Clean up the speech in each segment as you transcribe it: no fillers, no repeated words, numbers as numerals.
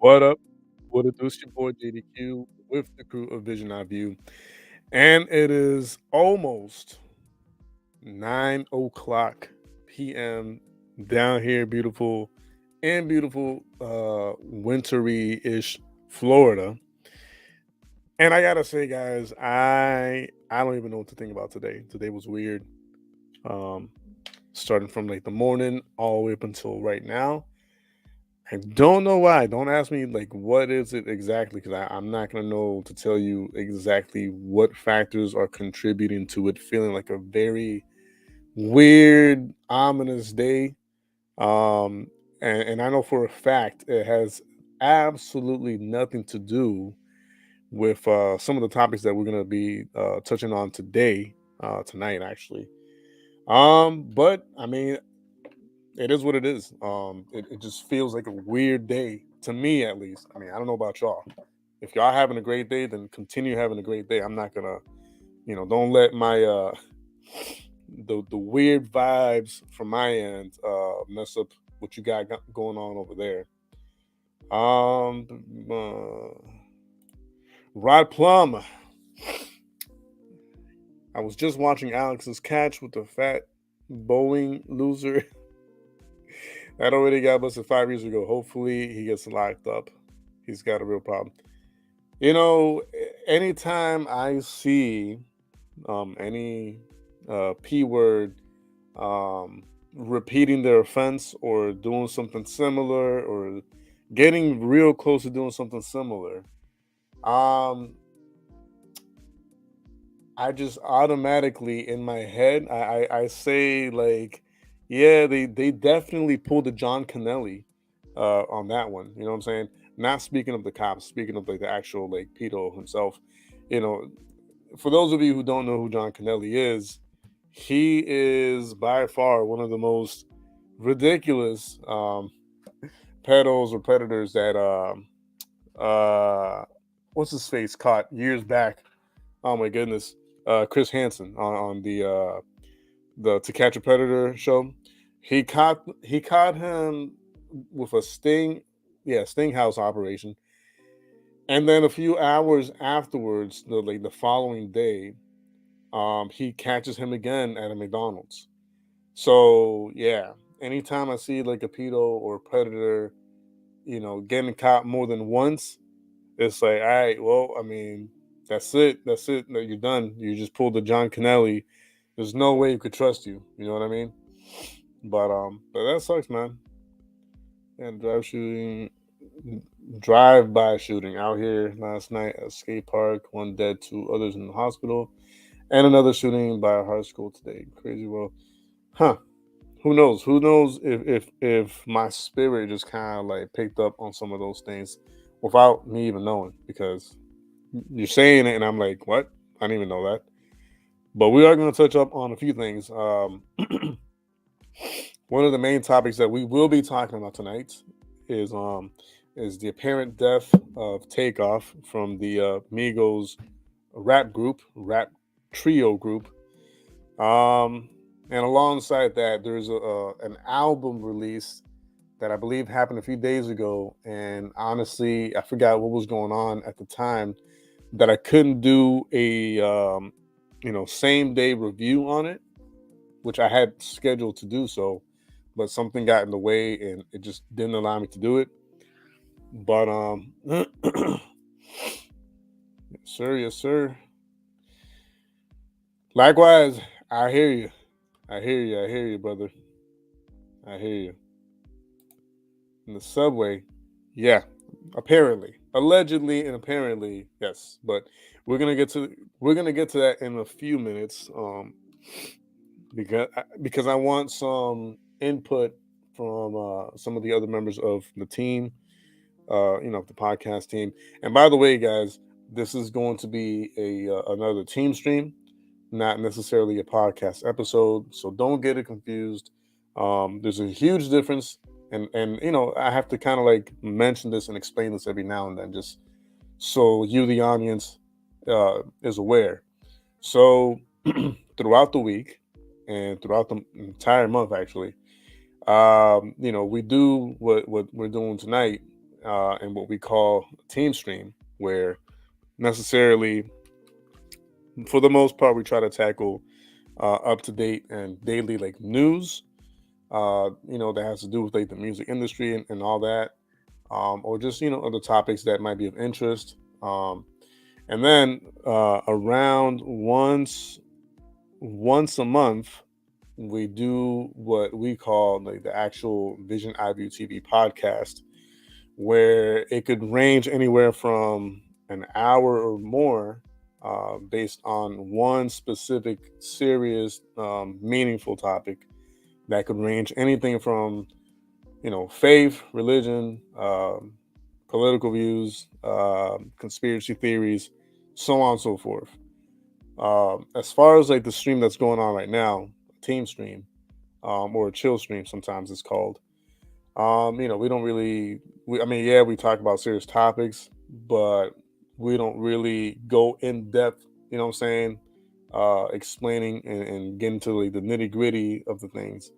What up? What it do? It's your boy JDQ with the crew of Vision Eye View. And it is almost 9 o'clock p.m. down here, beautiful, wintry-ish Florida. And I gotta say, guys, I don't even know what to think about today. Today was weird. Um, Starting from like the morning all the way up until right now. I don't know why. Don't ask me like what is it exactly because I'm not gonna know to tell you exactly what factors are contributing to it feeling like a very weird, ominous day. Um, and I know for a fact it has absolutely nothing to do with some of the topics that we're gonna be touching on today, tonight actually. But I mean, it is what it is. It just feels like a weird day to me, at least. I mean, I don't know about y'all. If y'all having a great day, then continue having a great day. I'm not gonna, don't let my the weird vibes from my end mess up what you got going on over there. Um, Rod Plum. I was just watching Alex's catch with the fat Boeing loser that already got busted 5 years ago. Hopefully, he gets locked up. He's got a real problem. Anytime I see any P word repeating their offense or doing something similar or getting real close to doing something similar, um, I just automatically in my head, I say like, yeah, they definitely pulled the John Kennelly on that one. You know what I'm saying? Not speaking of the cops, speaking of like the actual like pedo himself. You know, for those of you who don't know who John Kennelly is, he is by far one of the most ridiculous pedos or predators that what's his face caught years back. Oh my goodness, Chris Hansen on the To Catch a Predator show. He caught him with a sting house operation, and then a few hours afterwards, the following day, he catches him again at a McDonald's. So yeah, anytime I see like a pedo or predator, getting caught more than once, it's like, all right, well, I mean, that's it. That's it. No, you're done. You just pulled the John Kennelly. There's no way you could trust you. You know what I mean? But that sucks, man. And drive-by shooting out here last night at a skate park. One dead, two others in the hospital, and another shooting by a high school today. Crazy world, huh? Who knows? Who knows if my spirit just kind of like picked up on some of those things without me even knowing? Because you're saying it, and I'm like, what? I didn't even know that. But we are going to touch up on a few things. One of the main topics that we will be talking about tonight is the apparent death of Takeoff from the Migos rap trio group. And alongside that, there's an album release that I believe happened a few days ago. And honestly, I forgot what was going on at the time that I couldn't do a same day review on it, which I had scheduled to do so, but something got in the way and it just didn't allow me to do it. But yes, sir, yes, sir. Likewise, I hear you. I hear you, brother. I hear you. In the subway, yeah, apparently, allegedly, and apparently, yes. But we're gonna get to that in a few minutes. Because I want some input from some of the other members of the team, the podcast team. And by the way, guys, this is going to be a another team stream, not necessarily a podcast episode. So don't get it confused. There's a huge difference, and I have to kind of like mention this and explain this every now and then, just so you, the audience, is aware. So throughout the week and throughout the entire month, actually, we do what we're doing tonight. in what we call team stream, where necessarily, for the most part, we try to tackle up to date and daily like news, that has to do with like the music industry and all that, or just other topics that might be of interest. And then around once a month, we do what we call like the actual Vision iView TV podcast, where it could range anywhere from an hour or more, based on one specific serious, meaningful topic that could range anything from faith, religion, political views, conspiracy theories, so on and so forth. As far as like the stream that's going on right now, team stream, or a chill stream, sometimes it's called. We don't really. We talk about serious topics, but we don't really go in depth. You know what I'm saying? Explaining and get into like the nitty gritty of the things,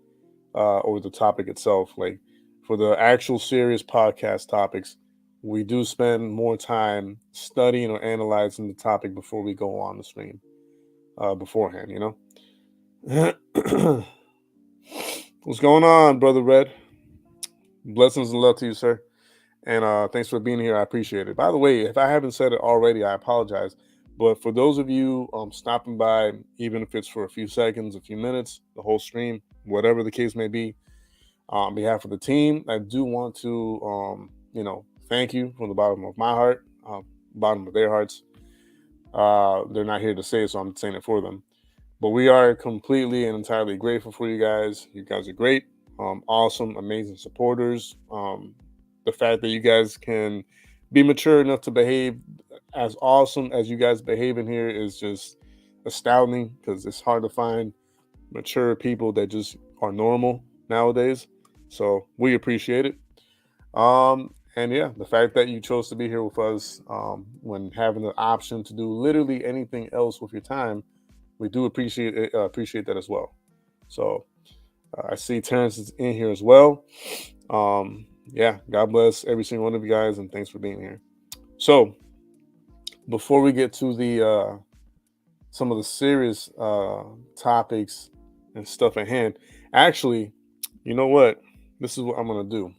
or the topic itself. Like for the actual serious podcast topics, we do spend more time studying or analyzing the topic before we go on the stream, beforehand. What's going on, Brother Red? Blessings and love to you, sir. And thanks for being here. I appreciate it. By the way, if I haven't said it already, I apologize. But for those of you stopping by, even if it's for a few seconds, a few minutes, the whole stream, whatever the case may be, on behalf of the team, I do want to, thank you from the bottom of my heart, bottom of their hearts. They're not here to say it, so I'm saying it for them. But we are completely and entirely grateful for you guys. You guys are great, awesome, amazing supporters. The fact that you guys can be mature enough to behave as awesome as you guys behave in here is just astounding, because it's hard to find mature people that just are normal nowadays. So we appreciate it. And yeah, the fact that you chose to be here with us, when having the option to do literally anything else with your time, we do appreciate it, appreciate that as well. So I see Terrence is in here as well. Yeah, God bless every single one of you guys, and thanks for being here. So before we get to the some of the serious topics and stuff at hand, actually, you know what? This is what I'm gonna do.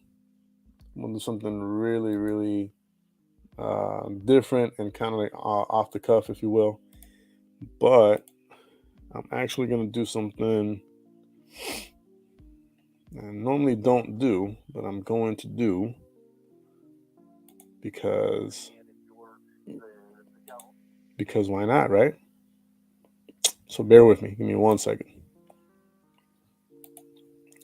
I'm gonna do something really, really different and kind of like off the cuff, if you will. But I'm actually gonna do something I normally don't do, but I'm going to do because why not, right? So bear with me. Give me 1 second.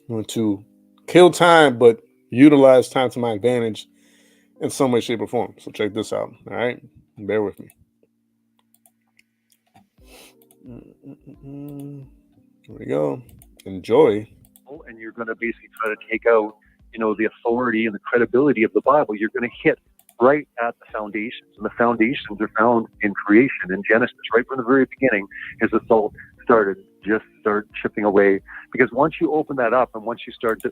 I'm going to kill time, but utilize time to my advantage in some way, shape, or form. So check this out. All right, bear with me. Here we go. Enjoy. And you're going to basically try to take out, the authority and the credibility of the Bible. You're going to hit right at the foundations, and the foundations are found in creation, in Genesis, right from the very beginning, as the soul started, just start chipping away. Because once you open that up, and once you start to,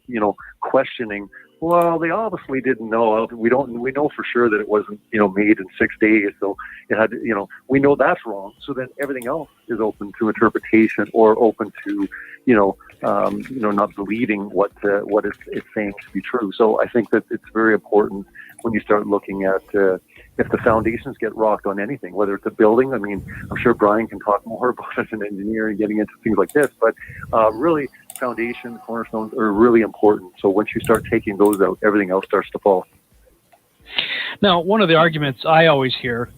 questioning, well, they obviously didn't know. We know for sure that it wasn't, made in 6 days. So it had to, we know that's wrong. So then everything else is open to interpretation, or open to, not believing what it's saying to be true. So I think that it's very important when you start looking at if the foundations get rocked on anything, whether it's a building. I mean, I'm sure Brian can talk more about as an engineer and getting into things like this, but really, foundation, cornerstones are really important. So once you start taking those out, everything else starts to fall. Now, one of the arguments I always hear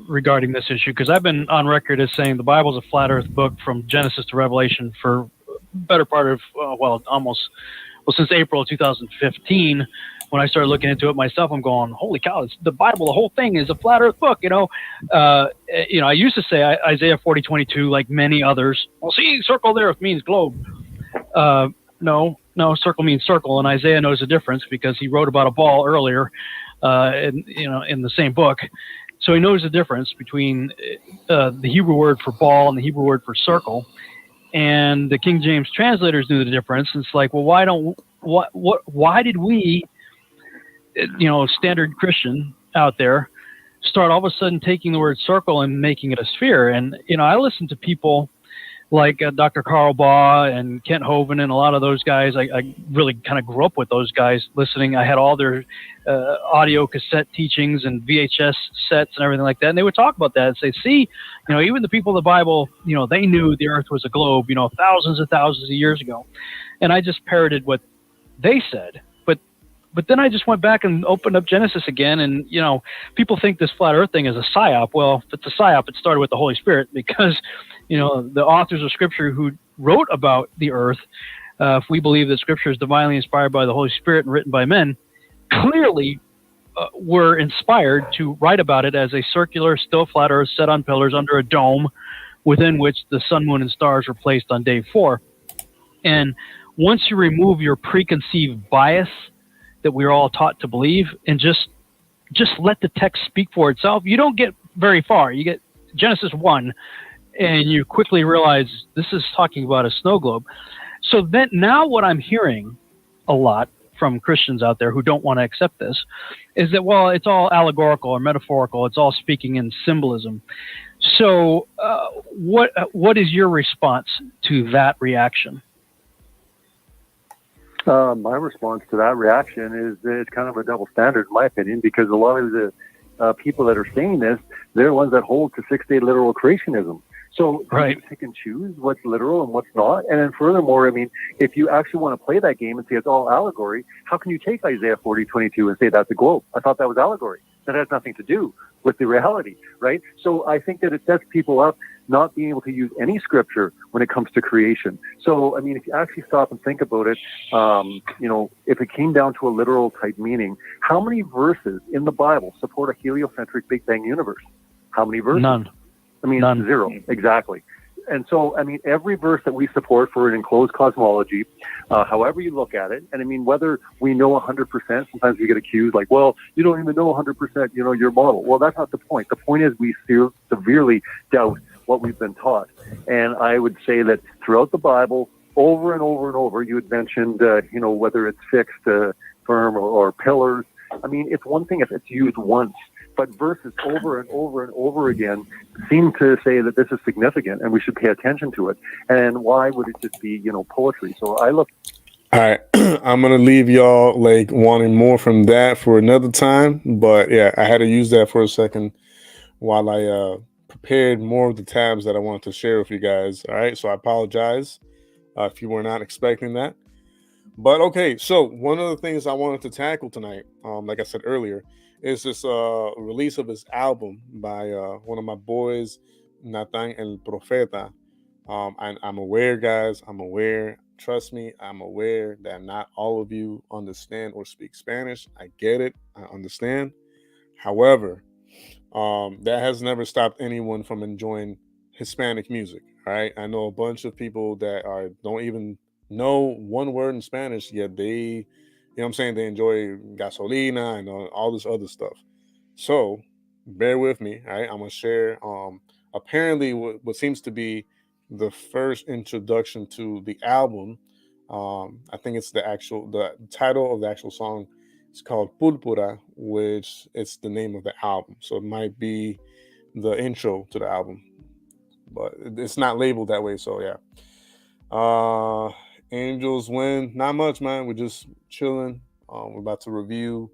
regarding this issue, because I've been on record as saying the Bible is a flat earth book from Genesis to Revelation for better part of, since April of 2015. When I started looking into it myself, I'm going, holy cow, the Bible, the whole thing is a flat earth book, I used to say Isaiah 40:22, like many others. Well, see, circle there means globe. No, circle means circle, and Isaiah knows the difference because he wrote about a ball earlier, in the same book. So he knows the difference between the Hebrew word for ball and the Hebrew word for circle. And the King James translators knew the difference. It's like, well, why did we standard Christian out there start all of a sudden taking the word circle and making it a sphere. And, I listen to people like Dr. Carl Baugh and Kent Hovind and a lot of those guys. I really kind of grew up with those guys listening. I had all their audio cassette teachings and VHS sets and everything like that. And they would talk about that and say, see, even the people of the Bible, they knew the earth was a globe, thousands and thousands of years ago. And I just parroted what they said. But then I just went back and opened up Genesis again. And, people think this flat earth thing is a psyop. Well, if it's a psyop, it started with the Holy Spirit because, the authors of Scripture who wrote about the earth, if we believe that Scripture is divinely inspired by the Holy Spirit and written by men, clearly were inspired to write about it as a circular, still flat earth set on pillars under a dome within which the sun, moon, and stars were placed on day 4. And once you remove your preconceived bias that we are all taught to believe and just let the text speak for itself, you don't get very far. You get Genesis 1 and you quickly realize this is talking about a snow globe. So then now what I'm hearing a lot from Christians out there who don't want to accept this is that, well, it's all allegorical or metaphorical. It's all speaking in symbolism. So what is your response to that reaction? My response to that reaction is that it's kind of a double standard, in my opinion, because a lot of the people that are saying this, they're ones that hold to 6-day literal creationism. So right. You pick and choose what's literal and what's not. And then furthermore, if you actually want to play that game and say it's all allegory, how can you take Isaiah 40:22 and say that's a globe? I thought that was allegory. That has nothing to do with the reality, right? So I think that it sets people up not being able to use any scripture when it comes to creation. So, if you actually stop and think about it, if it came down to a literal type meaning, how many verses in the Bible support a heliocentric Big Bang universe? How many verses? None. None. 0. Exactly. And so, every verse that we support for an enclosed cosmology, however you look at it, and whether we know 100%, sometimes we get accused like, well, you don't even know 100%, your model. Well, that's not the point. The point is we severely doubt what we've been taught. And I would say that throughout the Bible, over and over and over, you had mentioned, whether it's fixed, firm, or pillars. It's one thing if it's used once, but verses over and over and over again seem to say that this is significant and we should pay attention to it. And why would it just be, poetry? So I look. All right, I'm going to leave y'all wanting more from that for another time. But yeah, I had to use that for a second while I prepared more of the tabs that I wanted to share with you guys. All right, so I apologize if you were not expecting that. But okay, so one of the things I wanted to tackle tonight, like I said earlier, is this release of his album by one of my boys, Nathan El Profeta. I'm aware, guys. I'm aware. Trust me, I'm aware that not all of you understand or speak Spanish. I get it. I understand. However, that has never stopped anyone from enjoying Hispanic music. All right. I know a bunch of people that don't even know one word in Spanish, yet they, they enjoy gasolina and all this other stuff. So bear with me. All right. I'm going to share apparently what seems to be the first introduction to the album. I think it's the title of the actual song is called Púrpura, which it's the name of the album. So it might be the intro to the album, but it's not labeled that way. So yeah. Angels win. Not much, man. We're just chilling. We're about to review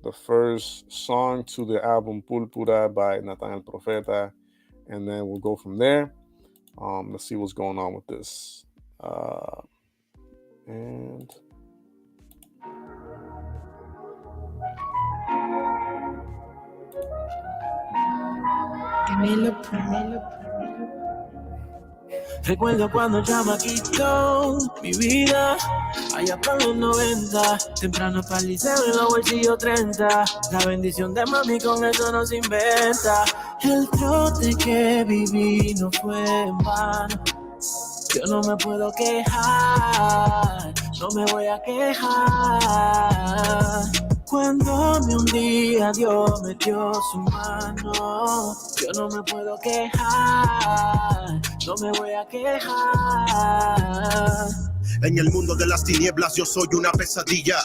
the first song to the album Púrpura by Nathan El Profeta, and then we'll go from there. Let's see what's going on with this. And Recuerdo cuando chamaquito, mi vida, allá para los 90, temprano para el liceo en los bolsillos 30, la bendición de mami con eso no se inventa, el trote que viví no fue en vano, yo no me puedo quejar, no me voy a quejar. Cuando me hundía, Dios metió su mano. Yo no me puedo quejar, no me voy a quejar. En el mundo de las tinieblas yo soy una pesadilla.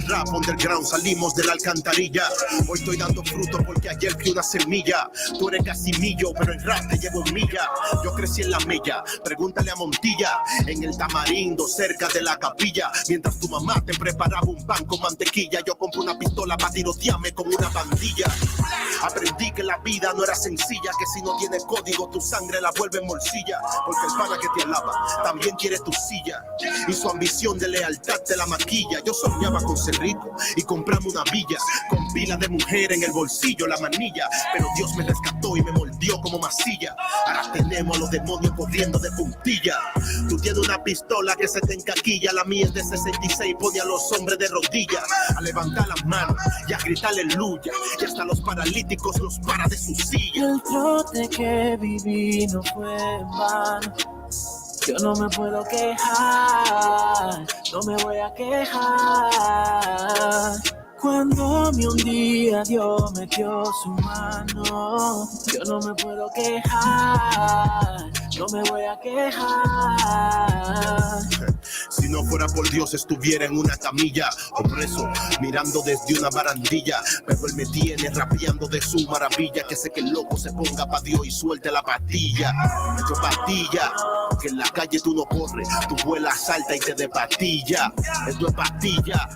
Rap underground, salimos de la alcantarilla. Hoy estoy dando fruto porque ayer fui una semilla. Tú eres Casimillo, pero el rap te llevo en milla. Yo crecí en la milla, pregúntale a Montilla. En el Tamarindo, cerca de la capilla. Mientras tu mamá te preparaba un pan con mantequilla, yo compré una pistola para tirotearme con una bandilla. Aprendí que la vida no era sencilla, que si no tiene código tu sangre la vuelve en morcilla. Porque el pana que te alaba también quiere tu silla, y su ambición de lealtad te la maquilla. Yo soñaba con ser rico y comprarme una villa, con pila de mujer en el bolsillo, la manilla. Pero Dios me rescató y me moldeó como masilla. Ahora tenemos a los demonios corriendo de puntilla. Tú tienes una pistola que se te encaquilla, la mía es de 66, pone a los hombres de rodillas a levantar las manos y a gritar aleluya, y hasta los paralíticos los para de su silla. El trote que viví no fue en vano. Yo no me puedo quejar, no me voy a quejar. Cuando me hundía, Dios metió su mano. Yo no me puedo quejar, no me voy a quejar. Si no fuera por Dios estuviera en una camilla o preso, mirando desde una barandilla. Pero Él me tiene rapeando de su maravilla. Que sé que el loco se ponga pa' Dios y suelte la pastilla. Esto es pastilla, que en la calle tú no corres, tú vuelas, salta y te de pastilla. Esto es pastilla,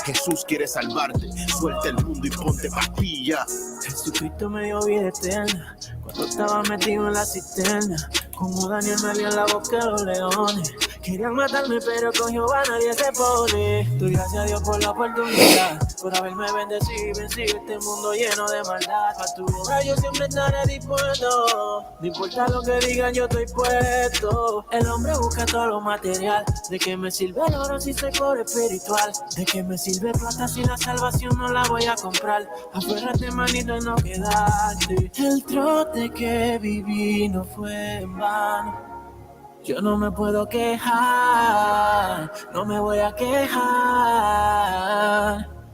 Jesús quiere salvarte, suelta el mundo y ponte pastilla. Jesucristo me dio vida eterna cuando estaba metido en la cisterna. Como Daniel me dio en la boca de los leones. Querían matarme, pero con Jehová nadie se pone. Doy gracias a Dios por la oportunidad, por haberme bendecido y vencido este mundo lleno de maldad. Pa' tu obra yo siempre estaré dispuesto. No importa lo que digan, yo estoy puesto. El hombre busca todo lo material. ¿De qué me sirve el oro si soy pobre espiritual? ¿De qué me sirve plata si la salvación no la voy a comprar? Aférrate, manito, y no quedarte. El trote que viví no fue en vano. Yo no me puedo quejar, no me voy a quejar.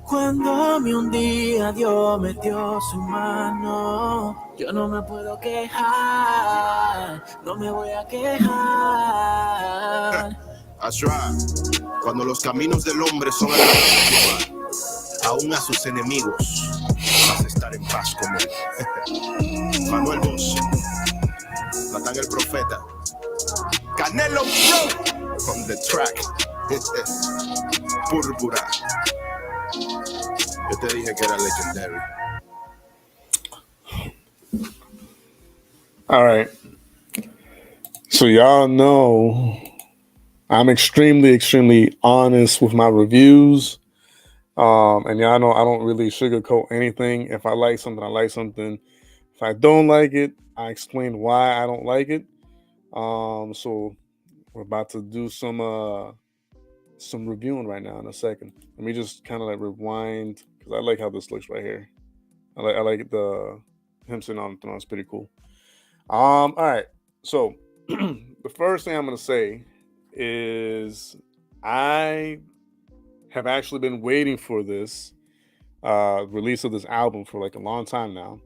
Cuando me hundía, Dios metió su mano. Yo no me puedo quejar, no me voy a quejar. That's right. Cuando los caminos del hombre son agradables, aún a sus enemigos vas a estar en paz con él. Manuel Bosch, Natán el Profeta, Canelo Bro on the track. Púrpura. Yo te dije que era legendary. All right. So y'all know I'm extremely honest with my reviews. And y'all know I don't really sugarcoat anything. If I like something, I like something. If I don't like it, I explain why I don't like it. So we're about to do some reviewing right now in a second. Let me just kind of like rewind because I like how this looks right here. I like the him sitting on the throne. It's pretty cool. All right. So the first thing I'm gonna say is I have actually been waiting for this release of this album for like a long time now.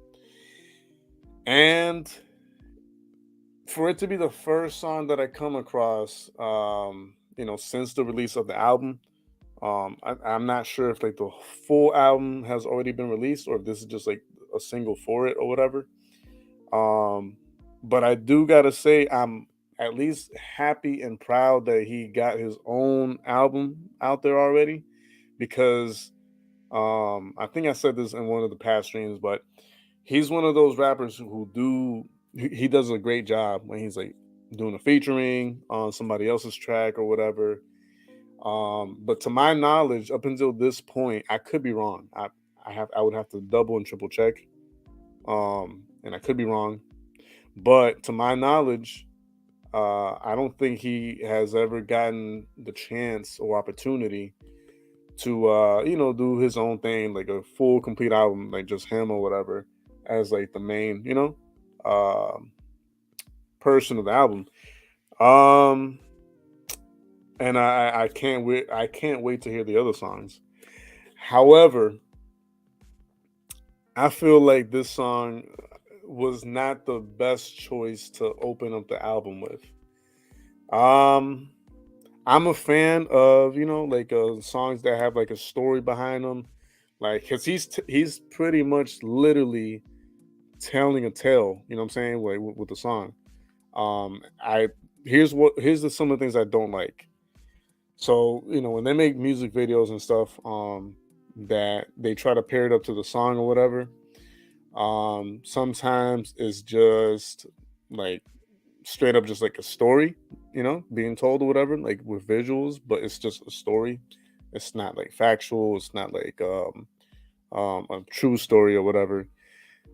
And for it to be the first song that I come across, since the release of the album, I'm not sure if like the full album has already been released or if this is just like a single for it or whatever. But I do gotta say I'm at least happy and proud that he got his own album out there already, because I think I said this in one of the past streams, but he's one of those rappers who he does a great job when he's like doing a featuring on somebody else's track or whatever. But to my knowledge, up until this point, I could be wrong. I would have to double and triple check. And I could be wrong. But to my knowledge, I don't think he has ever gotten the chance or opportunity to do his own thing, like a full complete album, like just him or whatever, as like the main, person of the album. And I can't wait to hear the other songs. However, I feel like this song was not the best choice to open up the album with. I'm a fan of, like songs that have like a story behind them, like because he's pretty much literally telling a tale. You know what I'm saying? Like with the song. I here's some of the things I don't like. So when they make music videos and stuff, that they try to pair it up to the song or whatever. Sometimes it's just like straight up just like a story, being told or whatever, like with visuals, but it's just a story. It's not like factual. It's not like a true story or whatever.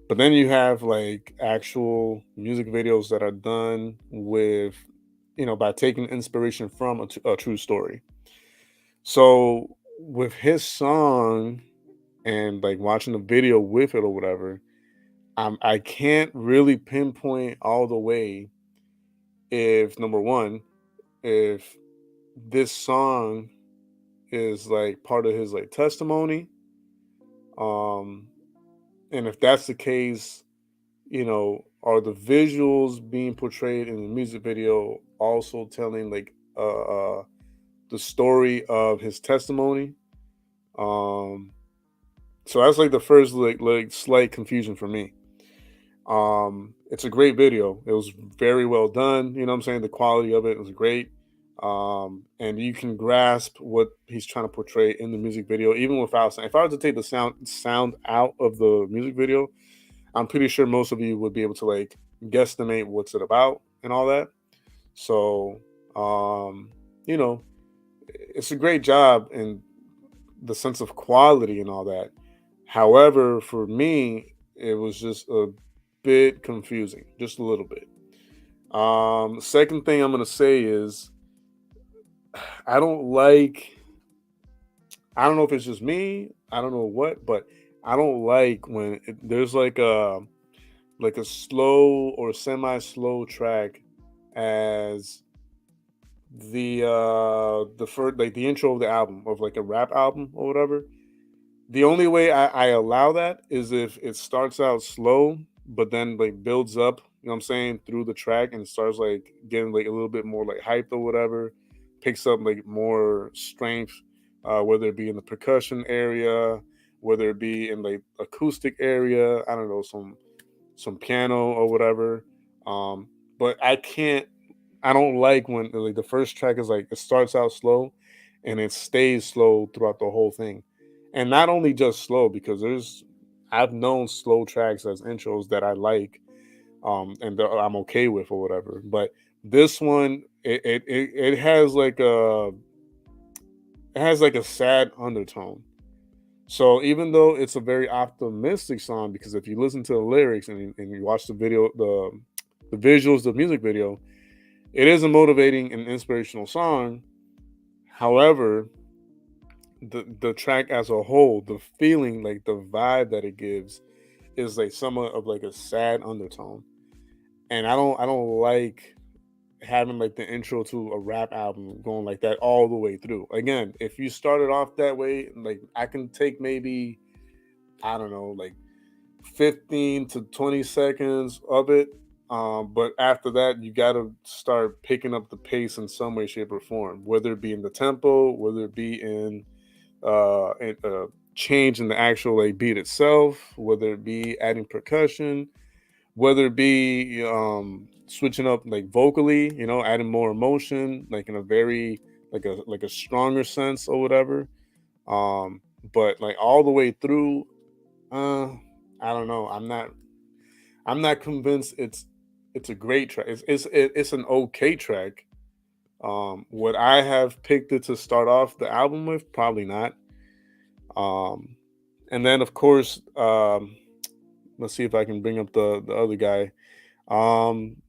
But then you have like actual music videos that are done with, by taking inspiration from a true story. So with his song and like watching the video with it or whatever, I can't really pinpoint all the way if number one, if this song is like part of his like testimony, um, and if that's the case, are the visuals being portrayed in the music video also telling like the story of his testimony? Um, so that's like the first like slight confusion for me. It's a great video. It was very well done. You know what I'm saying? The quality of it was great. And you can grasp what he's trying to portray in the music video, even without sound. If I were to take the sound out of the music video, I'm pretty sure most of you would be able to like guesstimate what's it about and all that. So, you know, it's a great job in the sense of quality and all that. However, for me, it was just a bit confusing, just a little bit. Second thing I'm gonna say is I don't like. I don't know if it's just me. I don't know what, but I don't like when there's like a slow or semi-slow track as the first like the intro of the album of like a rap album or whatever. The only way I allow that is if it starts out slow, but then like builds up, you know what I'm saying, through the track and starts like getting like a little bit more like hyped or whatever, picks up like more strength, whether it be in the percussion area, whether it be in like acoustic area, I don't know, some piano or whatever. Um, but I don't like when like the first track is like it starts out slow and it stays slow throughout the whole thing. And not only just slow, because I've known slow tracks as intros that I like, and that I'm okay with or whatever. But this one, it has like a sad undertone. So even though it's a very optimistic song, because if you listen to the lyrics and you watch the video, the visuals, the music video, it is a motivating and inspirational song. However, the track as a whole, the feeling, like the vibe that it gives, is like somewhat of like a sad undertone. And I don't like having like the intro to a rap album going like that all the way through. Again, if you started off that way, like I can take maybe, I don't know, like 15 to 20 seconds of it. But after that, you got to start picking up the pace in some way, shape, or form, whether it be in the tempo, whether it be in change in the actual like beat itself, whether it be adding percussion, whether it be switching up like vocally, adding more emotion, like in a very like a stronger sense or whatever. But like all the way through, uh, I don't know. I'm not convinced it's a great track. It's an okay track. Would I have picked it to start off the album with? Probably not. Um, and then of course, let's see if I can bring up the other guy.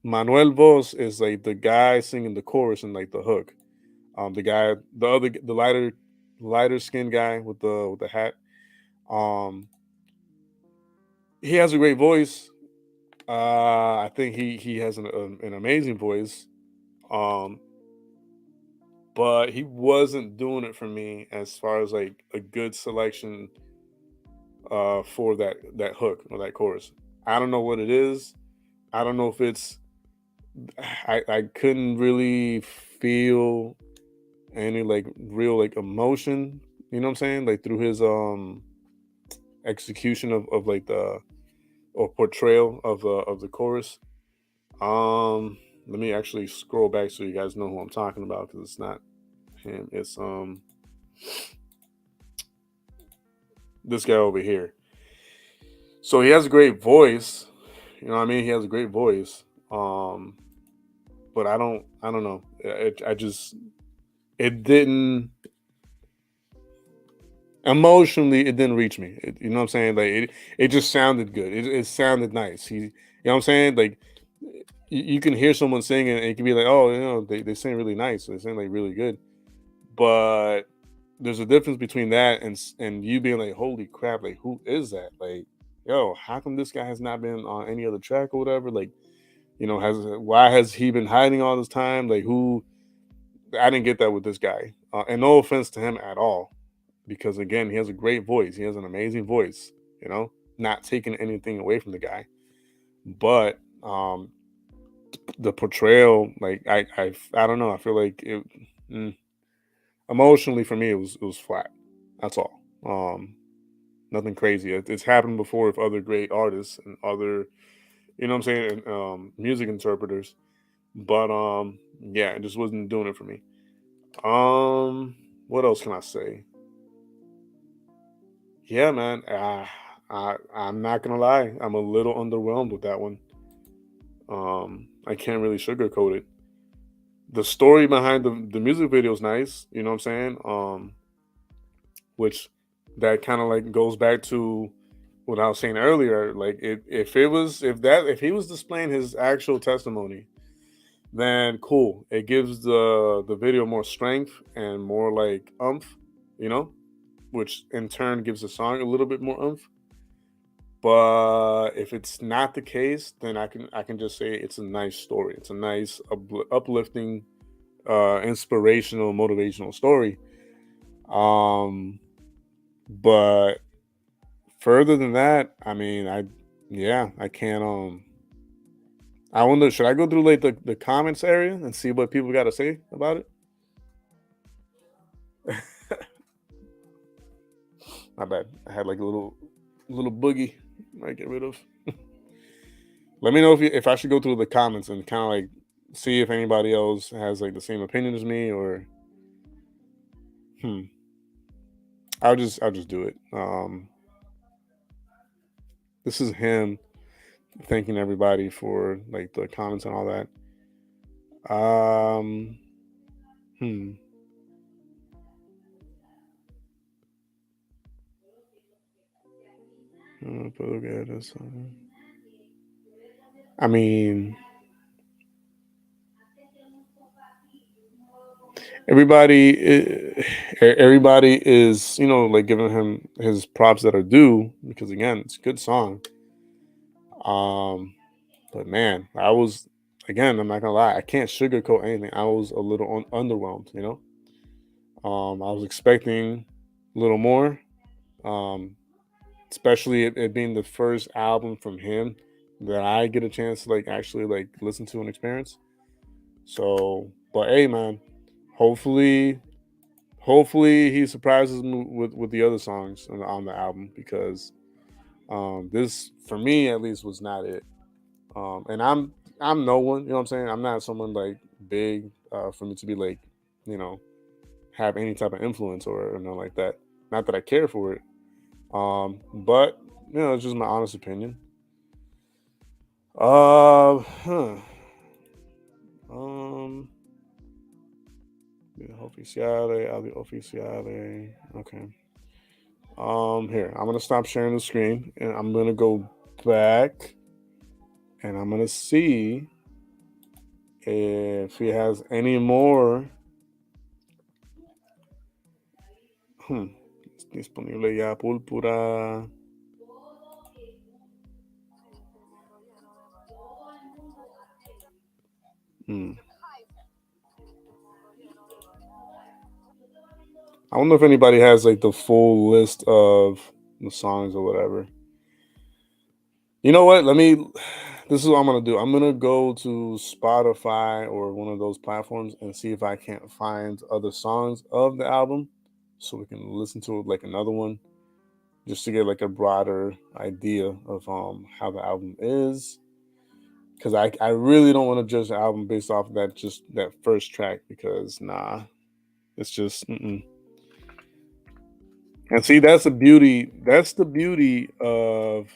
Manuel Vos is like the guy singing the chorus and like the hook. The guy, the lighter skinned guy with the hat. Um, he has a great voice. I think he has an amazing voice. Um, but he wasn't doing it for me as far as like a good selection for that hook or that chorus. I don't know what it is. I don't know if it's I couldn't really feel any like real like emotion, you know what I'm saying? Like through his execution of like the or portrayal of the chorus. Let me actually scroll back so you guys know who I'm talking about because it's not him. It's this guy over here. So he has a great voice. You know what I mean? He has a great voice. But I don't know. I just it didn't emotionally it didn't reach me. You know what I'm saying? Like it just sounded good. It sounded nice. You know what I'm saying? Like you can hear someone singing and it can be like, oh, they sing really nice. They sing like really good. But there's a difference between that and you being like, holy crap, like who is that? Like, yo, how come this guy has not been on any other track or whatever? Like, why has he been hiding all this time? Like who I didn't get that with this guy. And no offense to him at all. Because again, he has a great voice. He has an amazing voice, not taking anything away from the guy. But the portrayal, like I don't know. I feel like emotionally for me it was flat. That's all. Nothing crazy. It's happened before with other great artists and other, what I'm saying, music interpreters. But yeah, it just wasn't doing it for me. What else can I say? Yeah, man. I'm not gonna lie. I'm a little underwhelmed with that one. I can't really sugarcoat it. The story behind the music video is nice. You know what I'm saying? Which that kind of like goes back to what I was saying earlier. Like, if he was displaying his actual testimony, then cool. It gives the video more strength and more like umph. You know, which in turn gives the song a little bit more oomph. But if it's not the case, then I can just say it's a nice story. It's a nice uplifting, inspirational, motivational story. But further than that, I mean, I can't. I wonder, should I go through like the comments area and see what people got to say about it? My bad. I had like a little boogie. Might get rid of. Let me know if I should go through the comments and kind of like see if anybody else has like the same opinion as me or hmm. I'll just do it. This is him thanking everybody for like the comments and all that. Hmm. I mean, everybody is like giving him his props that are due because again, it's a good song. But man, I'm not gonna lie, I can't sugarcoat anything. I was a little underwhelmed. I was expecting a little more. Um, Especially it being the first album from him that I get a chance to like actually like listen to and experience. So, but hey, man, hopefully, hopefully he surprises me with the other songs on the album because this for me at least was not it. And I'm no one, you know what I'm saying? I'm not someone like big for me to be like, you know, have any type of influence or nothing like that. Not that I care for it. But it's just my honest opinion. Huh. Um, Ufficiale, audio ufficiale. Okay. Here I'm gonna stop sharing the screen and I'm gonna go back and I'm gonna see if he has any more. Disponible ya púrpura. I don't know if anybody has like the full list of the songs or whatever. You know what? This is what I'm gonna do. I'm gonna go to Spotify or one of those platforms and see if I can't find other songs of the album, so we can listen to it like another one, just to get like a broader idea of how the album is. Because I really don't want to judge the album based off of that, just that first track, because nah, it's just mm-mm. And see, that's the beauty. That's the beauty of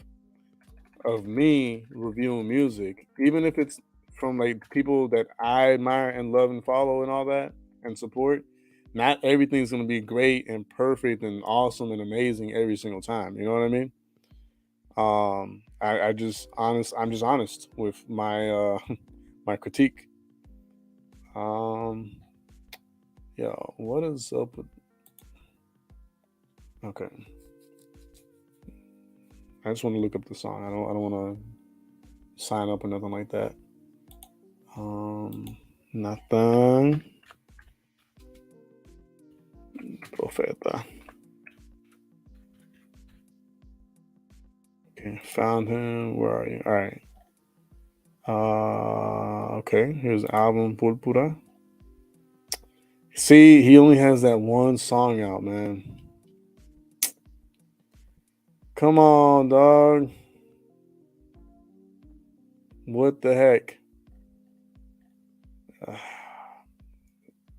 me reviewing music, even if it's from like people that I admire and love and follow and all that and support. Not everything's gonna be great and perfect and awesome and amazing every single time. You know what I mean? I just honest. I'm just honest with my my critique. Um, yo, what is up with? Okay, I just want to look up the song. I don't want to sign up or nothing like that. Nothing. Profeta. Okay, found him. Where are you? All right. Okay. Here's the album Purpura. See, he only has that one song out, man. Come on, dog. What the heck?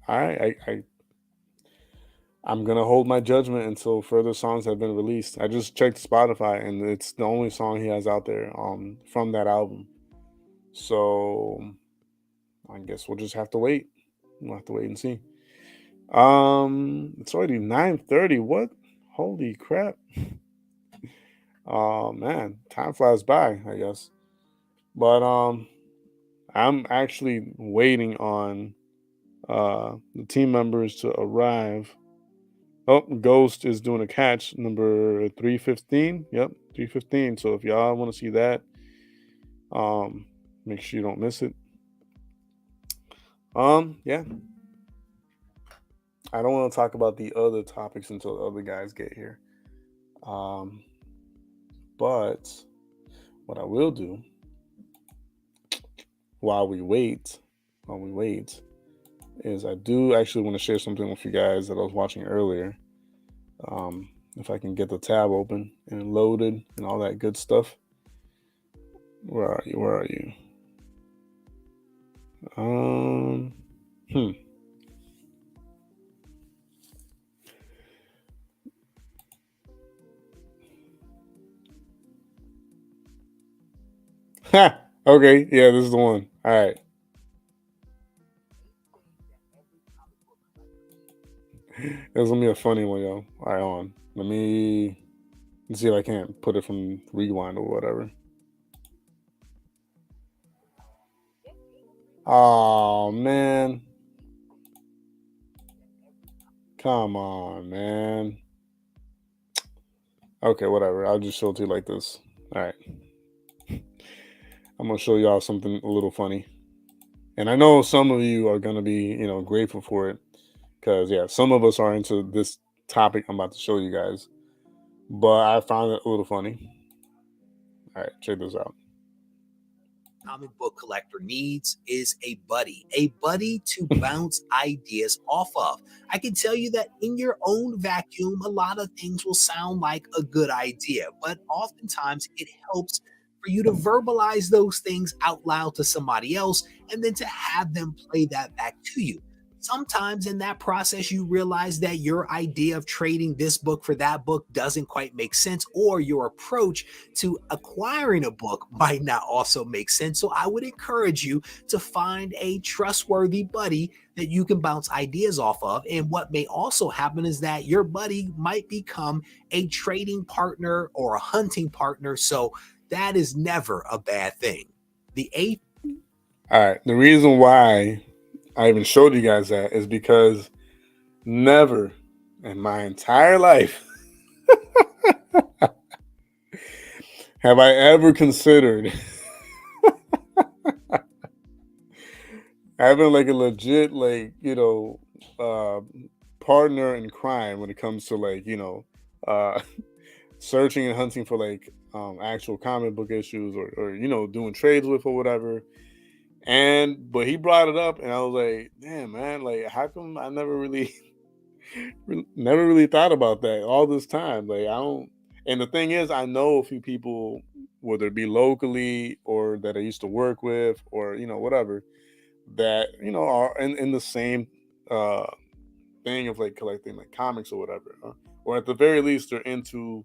All right, I'm gonna hold my judgment until further songs have been released. I just checked Spotify, and it's the only song he has out there from that album. So I guess we'll just have to wait. We'll have to wait and see. It's already 9:30. What? Holy crap! Oh man, time flies by, I guess. But I'm actually waiting on the team members to arrive. Oh, Ghost is doing a catch, number 315. Yep, 315. So if y'all want to see that, um, make sure you don't miss it. Yeah. I don't want to talk about the other topics until the other guys get here. Um, but what I will do while we wait, is I do actually want to share something with you guys that I was watching earlier. If I can get the tab open and loaded and all that good stuff. Where are you? Where are you? Hmm. Ha! Okay, yeah, this is the one. All right. It was gonna be a funny one, yo. All right, on. Let me see if I can't put it from rewind or whatever. Oh man. Come on, man. Okay, whatever. I'll just show it to you like this. All right. I'm gonna show y'all something a little funny. And I know some of you are gonna be, grateful for it. Because yeah, some of us are into this topic I'm about to show you guys. But I found it a little funny. All right, check this out. Comic book collector needs is a buddy to bounce ideas off of. I can tell you that in your own vacuum, a lot of things will sound like a good idea, but oftentimes it helps for you to verbalize those things out loud to somebody else and then to have them play that back to you. Sometimes in that process, you realize that your idea of trading this book for that book doesn't quite make sense, or your approach to acquiring a book might not also make sense. So I would encourage you to find a trustworthy buddy that you can bounce ideas off of. And what may also happen is that your buddy might become a trading partner or a hunting partner. So that is never a bad thing. The eighth. All right. The reason why I even showed you guys that is because never in my entire life have I ever considered having like a legit partner in crime when it comes to uh searching and hunting for like actual comic book issues or doing trades with or whatever. But he brought it up, and I was like, damn, man, like how come I never really never really thought about that all this time? Like I don't. And the thing is, I know a few people, whether it be locally or that I used to work with, or whatever, that are in the same thing of like collecting like comics or whatever, or at the very least they're into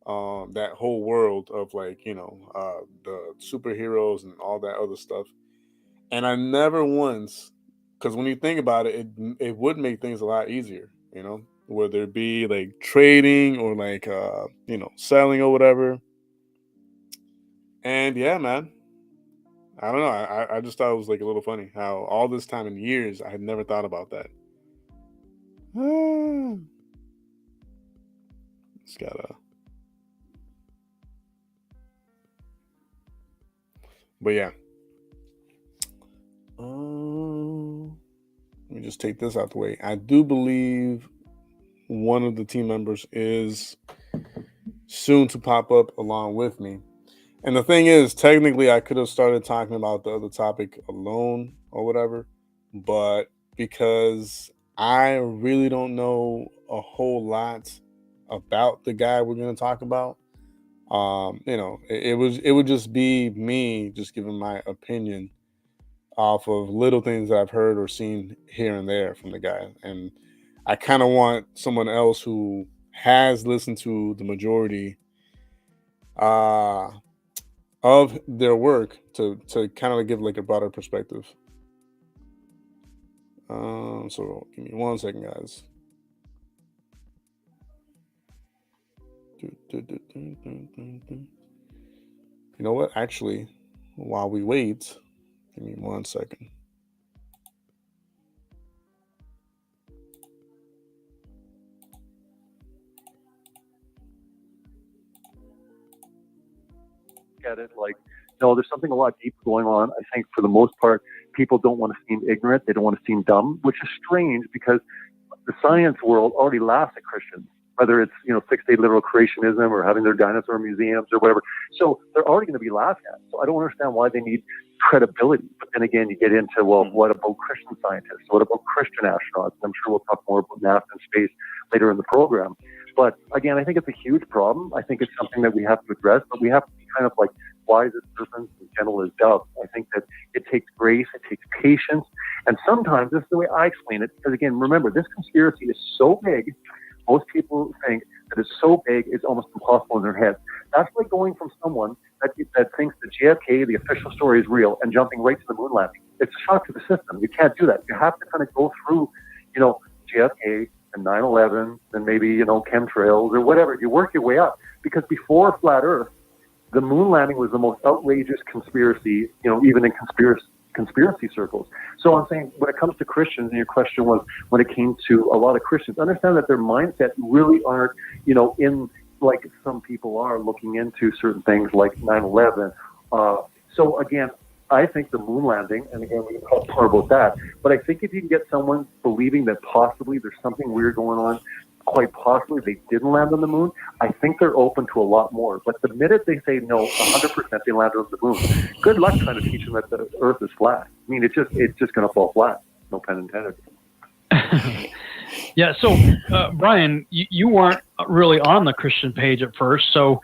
that whole world of like the superheroes and all that other stuff. And I never once, because when you think about it, it would make things a lot easier, whether it be like trading or like selling or whatever. And yeah, man, I don't know. I just thought it was like a little funny how all this time in years I had never thought about that. It's gotta. But yeah. Let me just take this out the way. I do believe one of the team members is soon to pop up along with me. And the thing is, technically, I could have started talking about the other topic alone or whatever, but because I really don't know a whole lot about the guy we're going to talk about, it would just be me just giving my opinion off of little things that I've heard or seen here and there from the guy. And I kind of want someone else who has listened to the majority of their work to kind of give like a broader perspective. So give me 1 second, guys. You know what? Actually, while we wait, give me 1 second. At it like, no, there's something a lot deeper going on. I think for the most part, people don't want to seem ignorant. They don't want to seem dumb, which is strange because the science world already laughs at Christians, whether it's, 6-day literal creationism or having their dinosaur museums or whatever. So they're already going to be laughed at. So I don't understand why they need credibility. But then again, you get into, well, what about Christian scientists? What about Christian astronauts? I'm sure we'll talk more about NASA and space later in the program. But again, I think it's a huge problem. I think it's something that we have to address, but we have to be kind of like wise as serpents and gentle as doves. I think that it takes grace, it takes patience, and sometimes this is the way I explain it. Because again, remember, this conspiracy is so big. Most people think that it's so big, it's almost impossible in their heads. That's like going from someone that thinks that JFK, the official story, is real, and jumping right to the moon landing. It's a shock to the system. You can't do that. You have to kind of go through, JFK and 9/11, and maybe chemtrails or whatever. You work your way up, because before flat Earth, the moon landing was the most outrageous conspiracy, even in conspiracy circles. So I'm saying, when it comes to Christians, and your question was when it came to a lot of Christians, understand that their mindset really aren't, in like some people are looking into certain things like 9/11. So again, I think the moon landing, and again, we can talk more about that, but I think if you can get someone believing that possibly there's something weird going on, quite possibly they didn't land on the moon, I think they're open to a lot more. But the minute they say no, 100% they landed on the moon, good luck trying to teach them that the Earth is flat. I mean, it's just going to fall flat. No pun intended. Yeah. So, Brian, you weren't really on the Christian page at first. So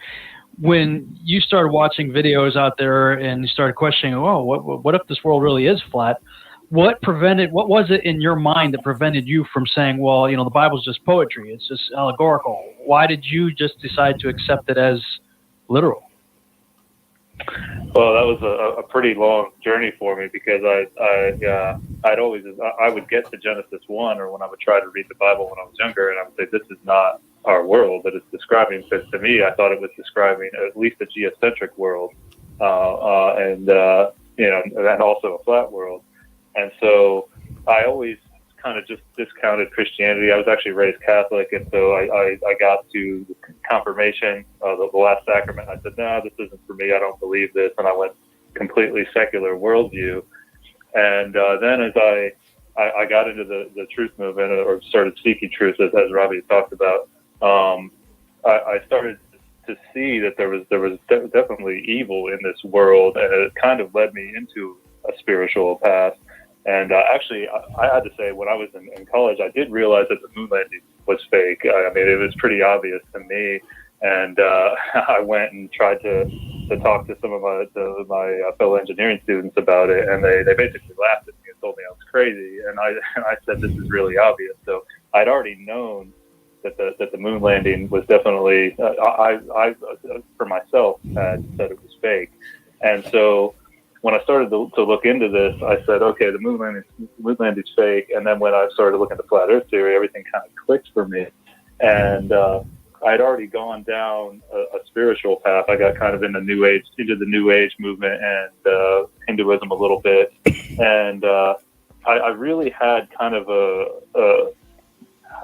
when you started watching videos out there and you started questioning, oh, what if this world really is flat? What was it in your mind that prevented you from saying, well, the Bible's just poetry, it's just allegorical? Why did you just decide to accept it as literal? Well, that was a pretty long journey for me, because I would get to Genesis 1, or when I would try to read the Bible when I was younger, and I would say, this is not our world that it's describing. Because to me, I thought it was describing at least a geocentric world, and also a flat world. And so I always kind of just discounted Christianity. I was actually raised Catholic, and so I got to confirmation, the last sacrament. I said, no, this isn't for me. I don't believe this. And I went completely secular worldview. And then as I got into the truth movement, or started seeking truth, as Robbie talked about, I started to see that there was definitely evil in this world, and it kind of led me into a spiritual path. And actually, I had to say, when I was in college, I did realize that the moon landing was fake. I mean, it was pretty obvious to me. And I went and tried to talk to some of my fellow engineering students about it, and they basically laughed at me and told me I was crazy. And I said, this is really obvious. So I'd already known that the moon landing was definitely, I for myself had said it was fake. And so when I started to look into this, I said, okay, the moon landing's fake. And then when I started looking at the flat Earth theory, everything kind of clicked for me. And I'd already gone down a spiritual path. I got kind of into the New Age movement and Hinduism a little bit. And I really had kind of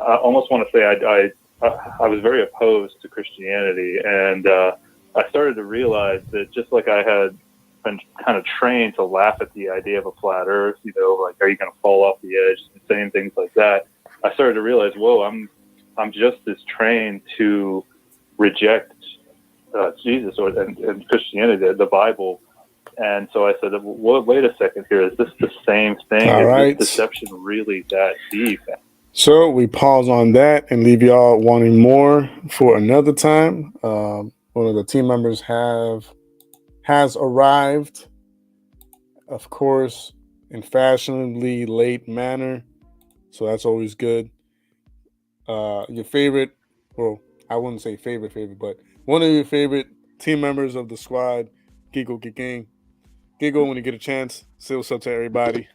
I almost want to say I was very opposed to Christianity. And I started to realize that just like I had been kind of trained to laugh at the idea of a flat Earth, like, are you going to fall off the edge, and saying things like that, I started to realize, whoa, I'm just as trained to reject Jesus and Christianity, the Bible. And so I said, well, wait a second here. Is this the same thing? All right. This deception really that deep? So we pause on that and leave y'all wanting more for another time. One of the team members has arrived, of course, in fashionably late manner. So that's always good. Your favorite, well, I wouldn't say favorite, but one of your favorite team members of the squad, Gigo King. Gigo, when you get a chance, say what's up to everybody.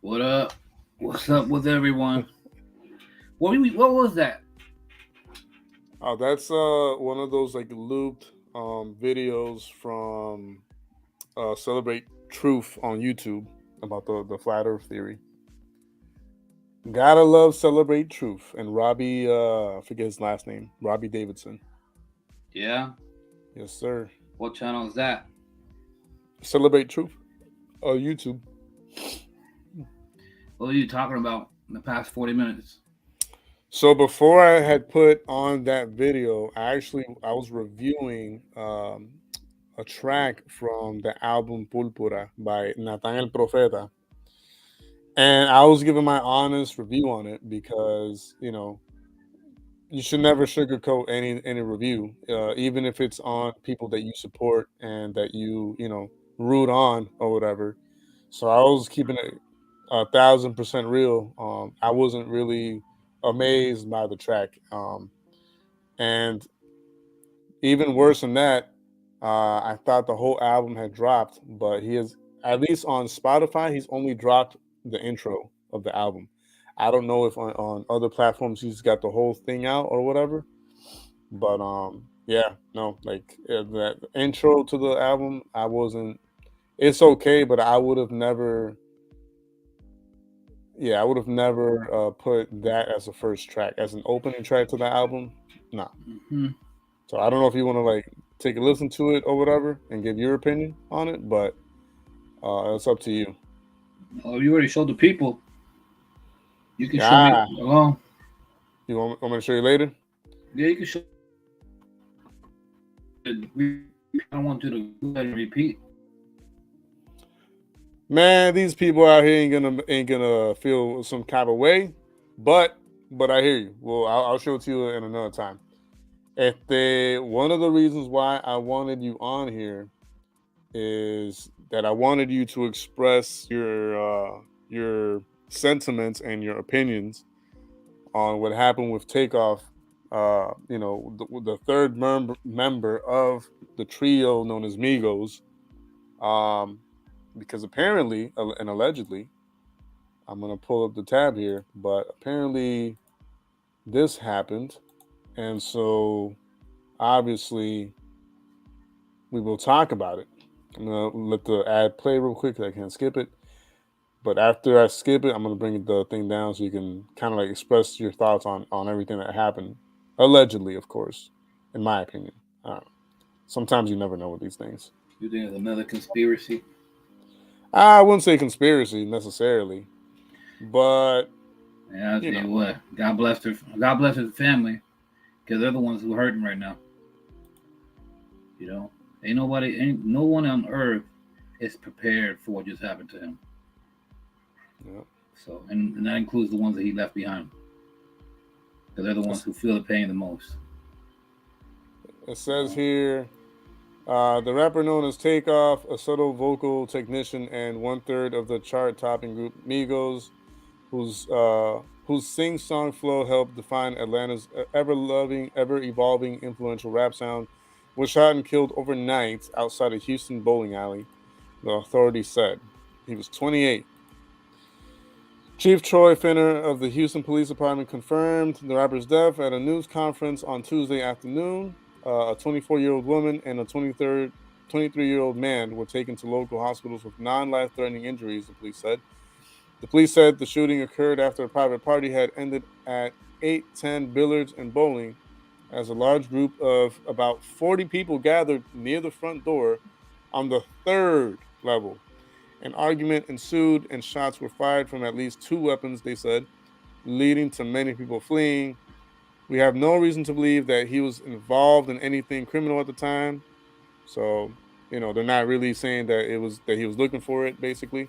What up? What's up with everyone? What was that? Oh, that's one of those like looped videos from Celebrate Truth on YouTube about the flat Earth theory. Gotta love Celebrate Truth and Robbie. I forget his last name. Robbie Davidson. Yeah. Yes, sir. What channel is that? Celebrate Truth. YouTube. What are you talking about in the past 40 minutes? So before I had put on that video, I was reviewing a track from the album Púrpura by Natán el Profeta. And I was giving my honest review on it because, you should never sugarcoat any review, even if it's on people that you support and that you root on or whatever. So I was keeping it 1,000% real. I wasn't really amazed by the track, and even worse than that, I thought the whole album had dropped, but he has, at least on Spotify, he's only dropped the intro of the album. I don't know if on other platforms he's got the whole thing out or whatever, but that intro to the album, it's okay, but I would have never put that as a first track, as an opening track to the album. Nah. Mm-hmm. So I don't know if you want to take a listen to it or whatever and give your opinion on it, but it's up to you. Oh, you already showed the people. You can show me alone. You want me to show you later? Yeah, you can show. I don't want you to go ahead and repeat. Man, these people out here ain't gonna feel some kind of way, but I hear you. Well, I'll show it to you in another time. One of the reasons why I wanted you on here is that I wanted you to express your sentiments and your opinions on what happened with TAKEOFF. The third member of the trio known as Migos. Because apparently and allegedly, I'm going to pull up the tab here, but apparently this happened. And so obviously we will talk about it. I'm going to let the ad play real quick. I can't skip it. But after I skip it, I'm going to bring the thing down so you can kind of express your thoughts on everything that happened. Allegedly, of course, in my opinion. Sometimes you never know with these things. You think it's another conspiracy? I wouldn't say conspiracy necessarily, but yeah, I'll tell you what. God bless his family, because they're the ones who are hurting right now. You know, ain't no one on earth is prepared for what just happened to him. Yeah. So, and that includes the ones that he left behind, because they're the ones who feel the pain the most. It says here, the rapper known as Takeoff, a subtle vocal technician and 1/3 of the chart-topping group Migos, whose sing-song flow helped define Atlanta's ever-loving, ever-evolving, influential rap sound, was shot and killed overnight outside a Houston bowling alley, the authorities said. He was 28. Chief Troy Finner of the Houston Police Department confirmed the rapper's death at a news conference on Tuesday afternoon. A 24-year-old woman and a 23-year-old man were taken to local hospitals with non-life-threatening injuries, the police said. The police said the shooting occurred after a private party had ended at 810 Billiards and Bowling, as a large group of about 40 people gathered near the front door on the 3rd level. An argument ensued and shots were fired from at least 2 weapons, they said, leading to many people fleeing. We have no reason to believe that he was involved in anything criminal at the time. So, they're not really saying that he was looking for it, basically.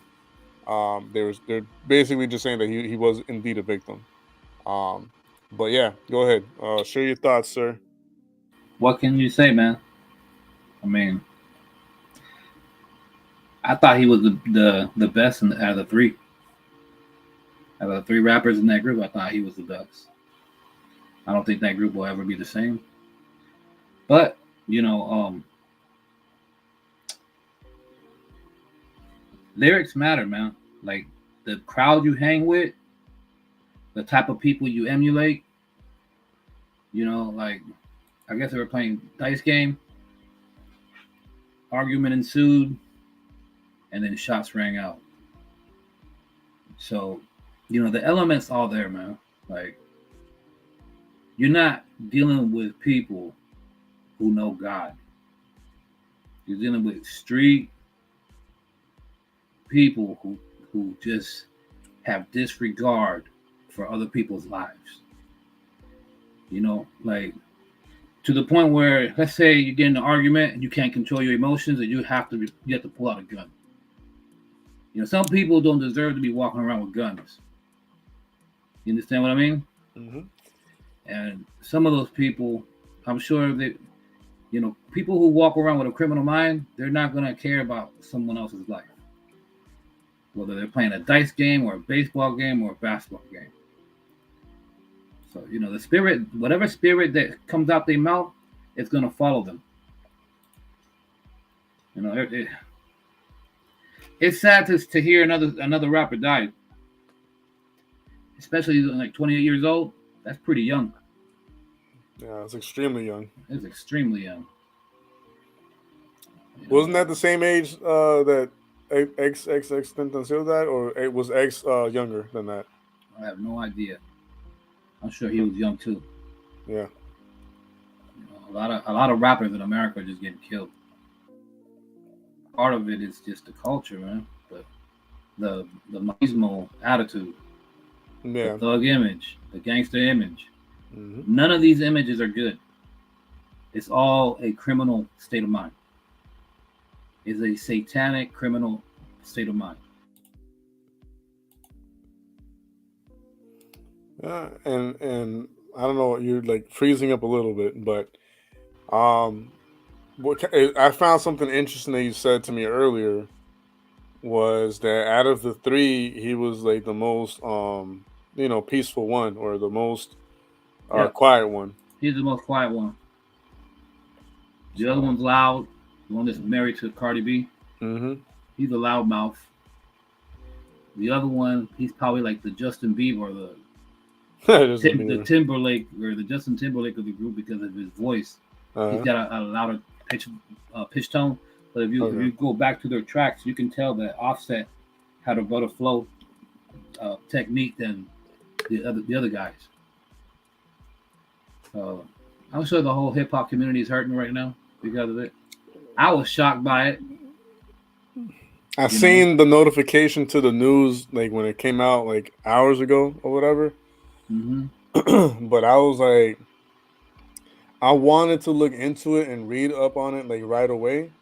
They're basically just saying that he was indeed a victim. But yeah, go ahead. Share your thoughts, sir. What can you say, man? I mean, I thought he was the best out of the three. Out of the 3 rappers in that group, I thought he was the best. I don't think that group will ever be the same. But, lyrics matter, man. Like, the crowd you hang with, the type of people you emulate, like, I guess they were playing dice game, argument ensued, and then shots rang out. So, the elements all there, man. Like, you're not dealing with people who know God. You're dealing with street people who just have disregard for other people's lives. Like, to the point where, let's say you get in an argument and you can't control your emotions and you have to pull out a gun. Some people don't deserve to be walking around with guns. You understand what I mean? Mm-hmm. And some of those people, I'm sure that, people who walk around with a criminal mind, they're not going to care about someone else's life. Whether they're playing a dice game or a baseball game or a basketball game. So, the spirit, whatever spirit that comes out their mouth, it's going to follow them. It's sad to hear another rapper die. Especially like 28 years old. That's pretty young. Yeah, it's extremely young. It's extremely young. Wasn't that the same age that X Tentacion died, or it was X younger than that? I have no idea. I'm sure he was young too. Yeah. A lot of rappers in America are just getting killed. Part of it is just the culture, man. But the machismo attitude, yeah, the thug image, the gangster image. Mm-hmm. None of these images are good. It's all a criminal state of mind. It's a satanic criminal state of mind. And I don't know, you're like freezing up a little bit, but I found something interesting that you said to me earlier was that out of the 3, he was like the most peaceful one, or the most quiet one. He's the most quiet one. The other one's loud. The one that's married to Cardi B. Mm-hmm. He's a loudmouth. The other one, he's probably like the Justin Bieber or the Timberlake, or the Justin Timberlake of the group because of his voice. Uh-huh. He's got a louder pitch tone. But if you go back to their tracks, you can tell that Offset had a better flow technique than the other guys. I'm sure the whole hip hop community is hurting right now because of it. I was shocked by it. I seen the notification to the news like when it came out like hours ago or whatever. Mm-hmm. But I was like, I wanted to look into it and read up on it like right away,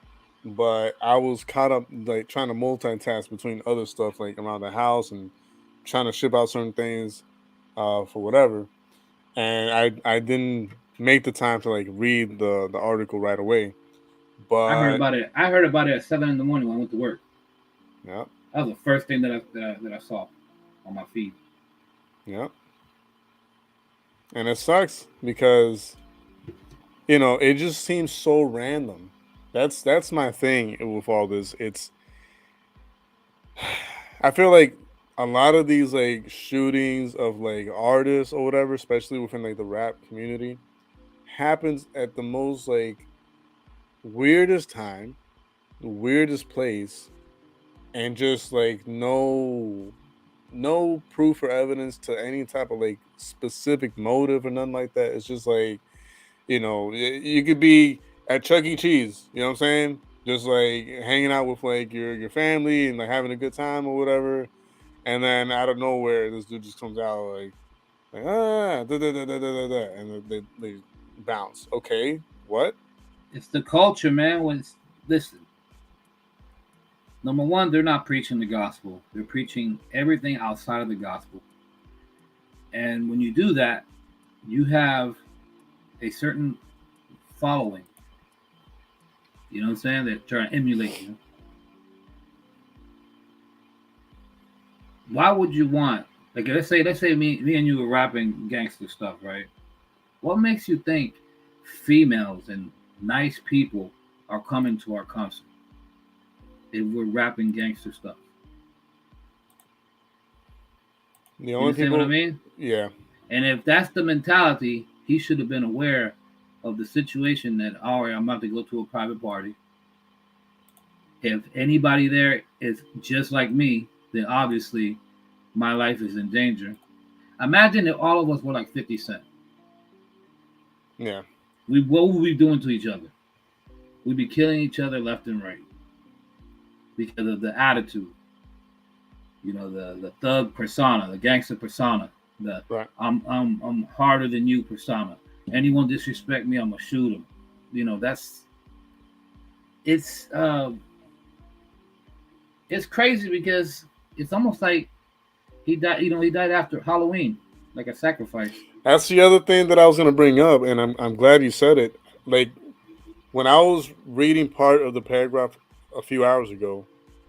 but I was caught up like trying to multitask between other stuff like around the house and trying to ship out certain things for whatever. And I didn't make the time to like read the article right away. I heard But about it. I heard about it at 7 in the morning when I went to work. yeah, That was the first thing that I saw on my feed. yeah. And it sucks because it just seems so random. That's my thing with all this. I feel like a lot of these like shootings of like artists or whatever, especially within like the rap community, happens at the most like weirdest time, the weirdest place, and just like no proof or evidence to any type of like specific motive or nothing like that. It's just like, you could be at Chuck E. Cheese, you know what I'm saying? Just like hanging out with like your family and like having a good time or whatever. And then out of nowhere, this dude just comes out like da, da, da, da, da, da, da, and they bounce. Okay, what? It's the culture, man. Listen, number one, they're not preaching the gospel. They're preaching everything outside of the gospel. And when you do that, you have a certain following. You know what I'm saying? They're trying to emulate you. Why would you want, like, let's say me and you were rapping gangster stuff, right? What makes you think females and nice people are coming to our concert if we're rapping gangster stuff? The You only understand people, what I mean? yeah, And if that's the mentality, he should have been aware of the situation that, all right, I'm about to go to a private party. If anybody there is just like me, then obviously my life is in danger. Imagine if all of us were like 50 Cent. yeah. What would we be doing to each other? We'd be killing each other left and right because of the attitude. The thug persona, the gangster persona, the Right. I'm harder than you persona. Anyone disrespect me, I'm gonna shoot him. It's it's crazy because it's almost like he died. He died after Halloween, like a sacrifice. That's the other thing that I was gonna bring up, and I'm glad you said it. Like when I was reading part of the paragraph a few hours ago,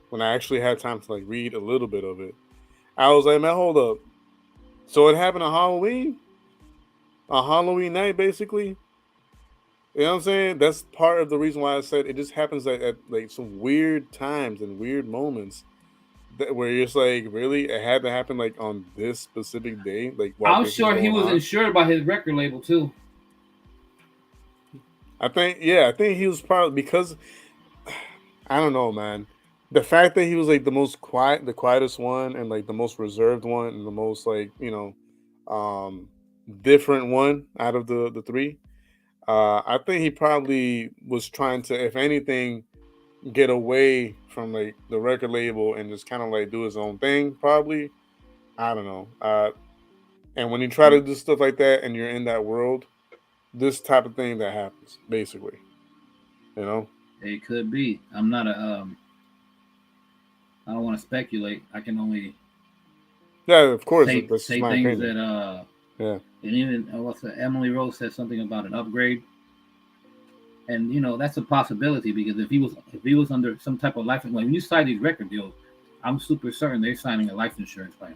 when I actually had time to like read a little bit of it, I was like, man, hold up. So it happened on Halloween night, basically. You know what I'm saying? That's part of the reason why I said it just happens at like some weird times and weird moments where you're just like, really, it had to happen like on this specific day, like while I'm this is sure he going was on. insured by his record label too. I think he was probably because I don't know, man. The fact that he was like the quietest one, and like the most reserved one, and the most like different one out of the three. I think he probably was trying to, if anything, get away from like the record label and just kind of like do his own thing. Probably, I don't know. And when you try to do stuff like that, and you're in that world, this type of thing that happens, basically, you know. It could be. I'm not a. I don't want to speculate. I can only Yeah, of course, say that's just say my things opinion. that Yeah, and even what's that? Emily Rose said something about an upgrade, and that's a possibility because if he was under some type of life, when you sign these record deals, I'm super certain they're signing a life insurance plan.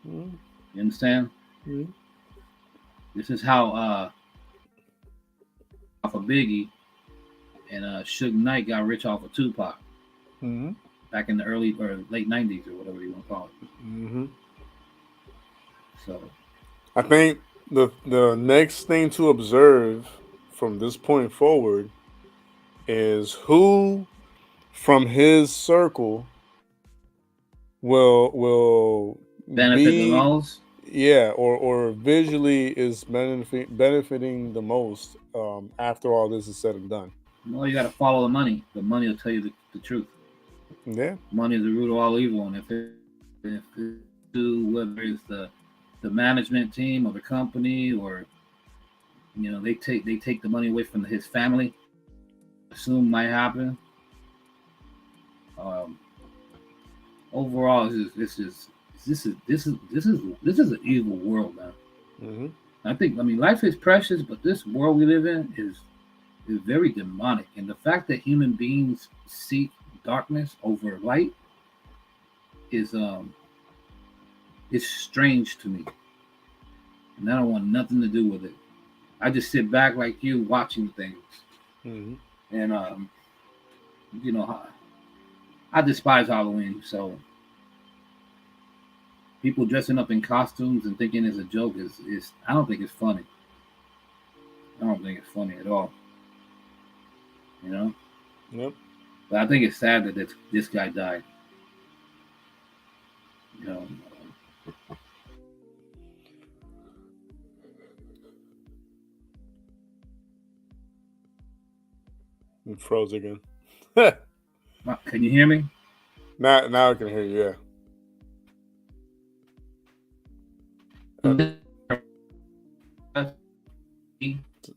mm-hmm. You understand? This is how off of Biggie and Suge Knight got rich off of Tupac Mm-hmm. back in the early or late '90s or whatever you want to call it. Mm-hmm. So I think the next thing to observe from this point forward is who from his circle will benefit the be, most. yeah, or visually is benefiting the most after all this is said and done. Well, you got to follow the money. The money will tell you the truth. Yeah, Money is the root of all evil, and if whether it's the management team or the company or You know, they take the money away from his family. Assume might happen. Overall, this is an evil world, man. Mm-hmm. I mean, life is precious, but this world we live in is very demonic, and the fact that human beings seek darkness over light is strange to me, and I don't want nothing to do with it. I just sit back like you, watching things, Mm-hmm. and you know, I despise Halloween, so people dressing up in costumes and thinking it's a joke is I don't think it's funny. I don't think it's funny at all. You know? Yep. But I think it's sad that this guy died. You know. It froze again. Can you hear me? Now I can hear you. Yeah.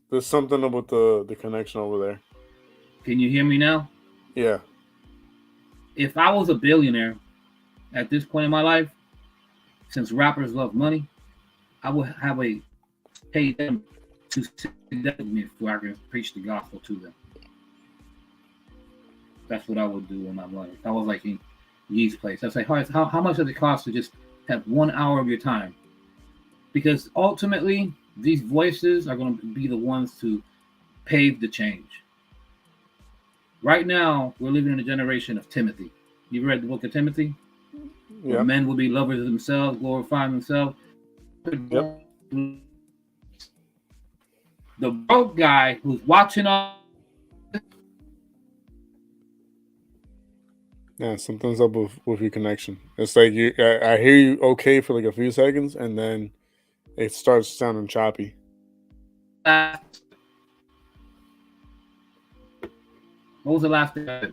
There's something about the connection over there. Can you hear me now? Yeah. If I was a billionaire at this point in my life, since rappers love money, I would have pay them to sit down with me so I can preach the gospel to them. That's what I would do with my money. If I was like in Yee's place, I'd say, how much does it cost to just have 1 hour of your time? Because ultimately, these voices are going to be the ones to pave the change. Right now, we're living in a generation of Timothy. You read the book of Timothy? Yeah. Where men will be lovers of themselves, glorifying themselves. Yep. The broke guy who's watching all. Yeah, something's up with your connection. It's like I hear you okay for like a few seconds, and then it starts sounding choppy. What was the last thing?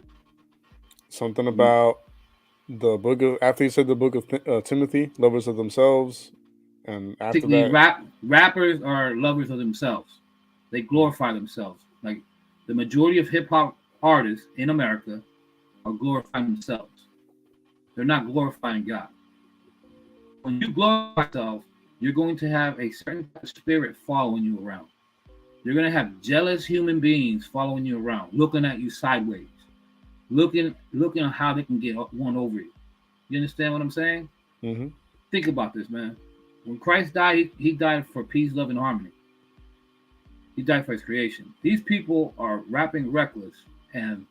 Something about the book of, after you said the book of Timothy, lovers of themselves, and after that, rappers are lovers of themselves. They glorify themselves. Like the majority of hip hop artists in America are glorifying themselves. They're not glorifying God. When you glorify yourself, you're going to have a certain spirit following you around. You're going to have jealous human beings following you around, looking at you sideways, looking at how they can get one over you. You understand what I'm saying? Mm-hmm. Think about this, man. When Christ died, he died for peace, love, and harmony. He died for his creation. These people are rapping reckless, and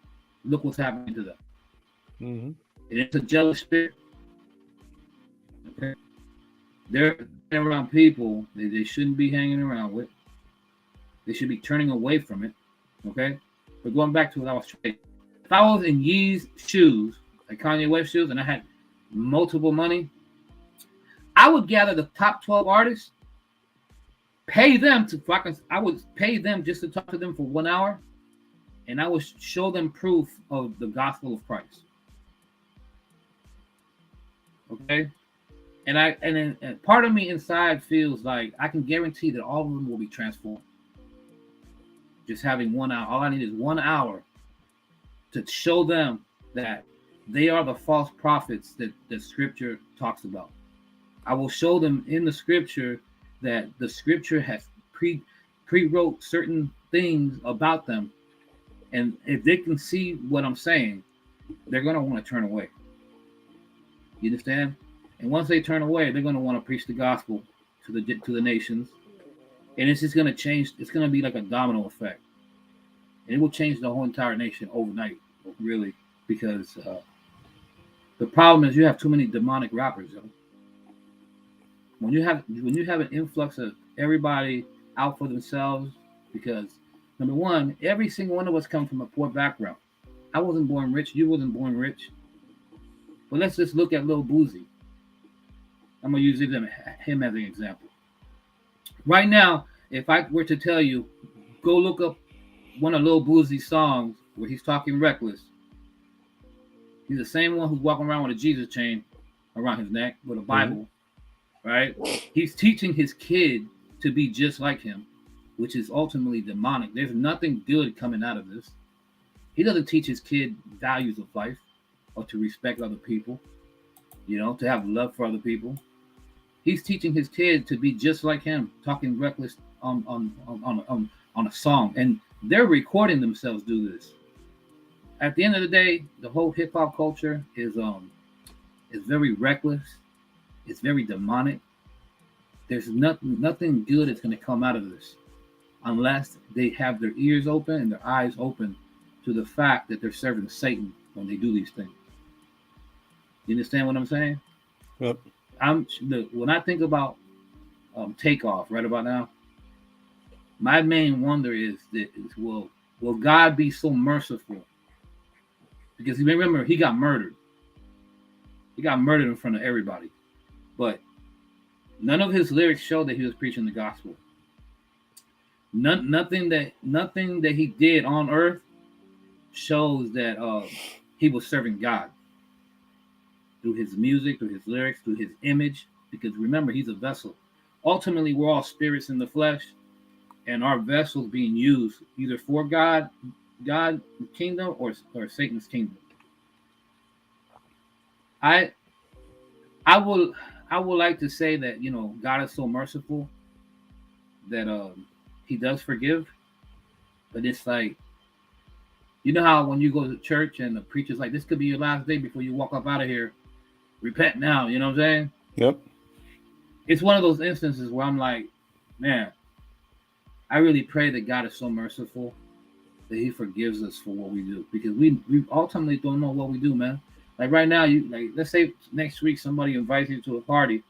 look what's happening to them. Mm-hmm. It's a jealous spirit. Okay? They're around people they shouldn't be hanging around with. They should be turning away from it. Okay? But going back to what I was saying, if I was in Yee's shoes, like Kanye West shoes, and I had multiple money, I would gather the top 12 artists, pay them I would pay them just to talk to them for 1 hour, and I would show them proof of the gospel of Christ. Okay? And part of me inside feels like I can guarantee that all of them will be transformed. Just having 1 hour. All I need is 1 hour to show them that they are the false prophets that the scripture talks about. I will show them in the scripture that the scripture has pre-wrote certain things about them. And if they can see what I'm saying, they're going to want to turn away. You understand? And once they turn away, they're going to want to preach the gospel to the nations. And it's just going to change. It's going to be like a domino effect. And it will change the whole entire nation overnight, really, because the problem is you have too many demonic rappers. Yo. When you have an influx of everybody out for themselves, because number one, every single one of us come from a poor background. I wasn't born rich. You wasn't born rich. But let's just look at Lil Boozy. I'm going to use him as an example. Right now, if I were to tell you, go look up one of Lil Boozy's songs where he's talking reckless. He's the same one who's walking around with a Jesus chain around his neck with a Bible, right? He's teaching his kid to be just like him. which is ultimately demonic. There's nothing good coming out of this. He doesn't teach his kid values of life or to respect other people, to have love for other people. He's teaching his kid to be just like him, talking reckless on a song, and they're recording themselves do this. At the end of the day, the whole hip hop culture is very reckless. It's very demonic. There's nothing good that's going to come out of this unless they have their ears open and their eyes open to the fact that they're serving Satan when they do these things. You understand what I'm saying? Yep. When I think about Takeoff right about now, my main wonder is will God be so merciful? Because you may remember he got murdered. He got murdered in front of everybody. But none of his lyrics show that he was preaching the gospel. Nothing that he did on earth shows that he was serving God through his music, through his lyrics, through his image. Because remember, he's a vessel. Ultimately, we're all spirits in the flesh, and our vessels being used either for God's kingdom or Satan's kingdom. I would like to say that God is so merciful that he does forgive, but it's like, how when you go to church and the preacher's like, this could be your last day before you walk up out of here, repent now. You know what I'm saying? Yep. It's one of those instances where I'm like, man, I really pray that God is so merciful that he forgives us for what we do, because we ultimately don't know what we do, man. Like right now, let's say next week somebody invites you to a party,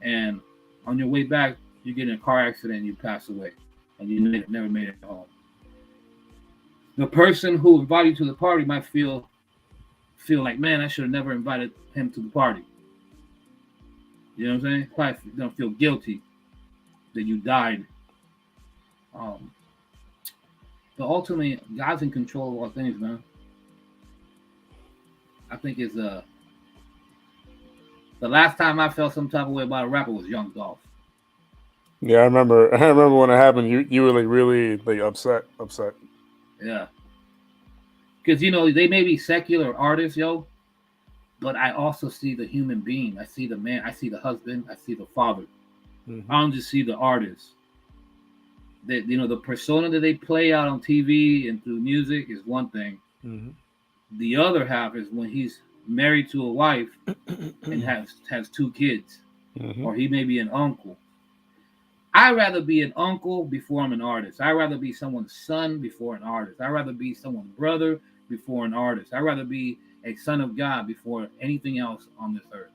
and on your way back you get in a car accident and you pass away, and you never made it home. The person who invited you to the party might feel like, man, I should have never invited him to the party. You know what I'm saying? Probably don't feel guilty that you died. But ultimately, God's in control of all things, man. I think it's the last time I felt some type of way about a rapper was Young Dolph. Yeah, I remember when it happened. You were like really like upset. Yeah. Because they may be secular artists, but I also see the human being. I see the man. I see the husband. I see the father. Mm-hmm. I don't just see the artist. That the persona that they play out on TV and through music is one thing. Mm-hmm. The other half is when he's married to a wife and has two kids, mm-hmm. or he may be an uncle. I'd rather be an uncle before I'm an artist. I'd rather be someone's son before an artist. I'd rather be someone's brother before an artist. I'd rather be a son of God before anything else on this earth.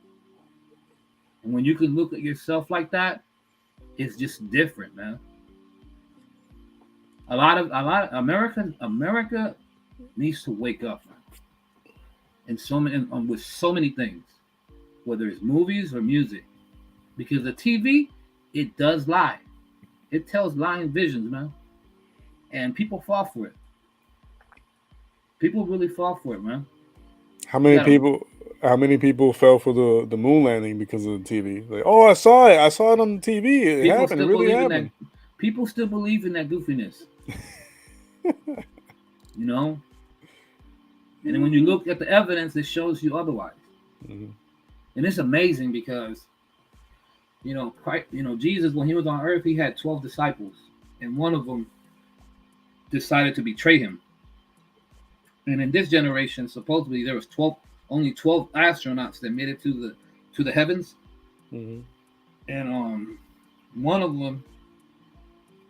And when you can look at yourself like that, it's just different, man. A lot of America needs to wake up, man. With so many things, whether it's movies or music, because the TV, it does lie. It tells lying visions, man, and people fall for it. People really fall for it, man. How many people fell for the moon landing because of the TV? Like, oh, I saw it on the TV. It happened. It really happened. People still believe in that goofiness. And then when you look at the evidence, it shows you otherwise. Mm-hmm. And it's amazing because, Jesus, when he was on earth, he had 12 disciples, and one of them decided to betray him. And in this generation, supposedly there was only 12 astronauts that made it to the heavens. Mm-hmm. And one of them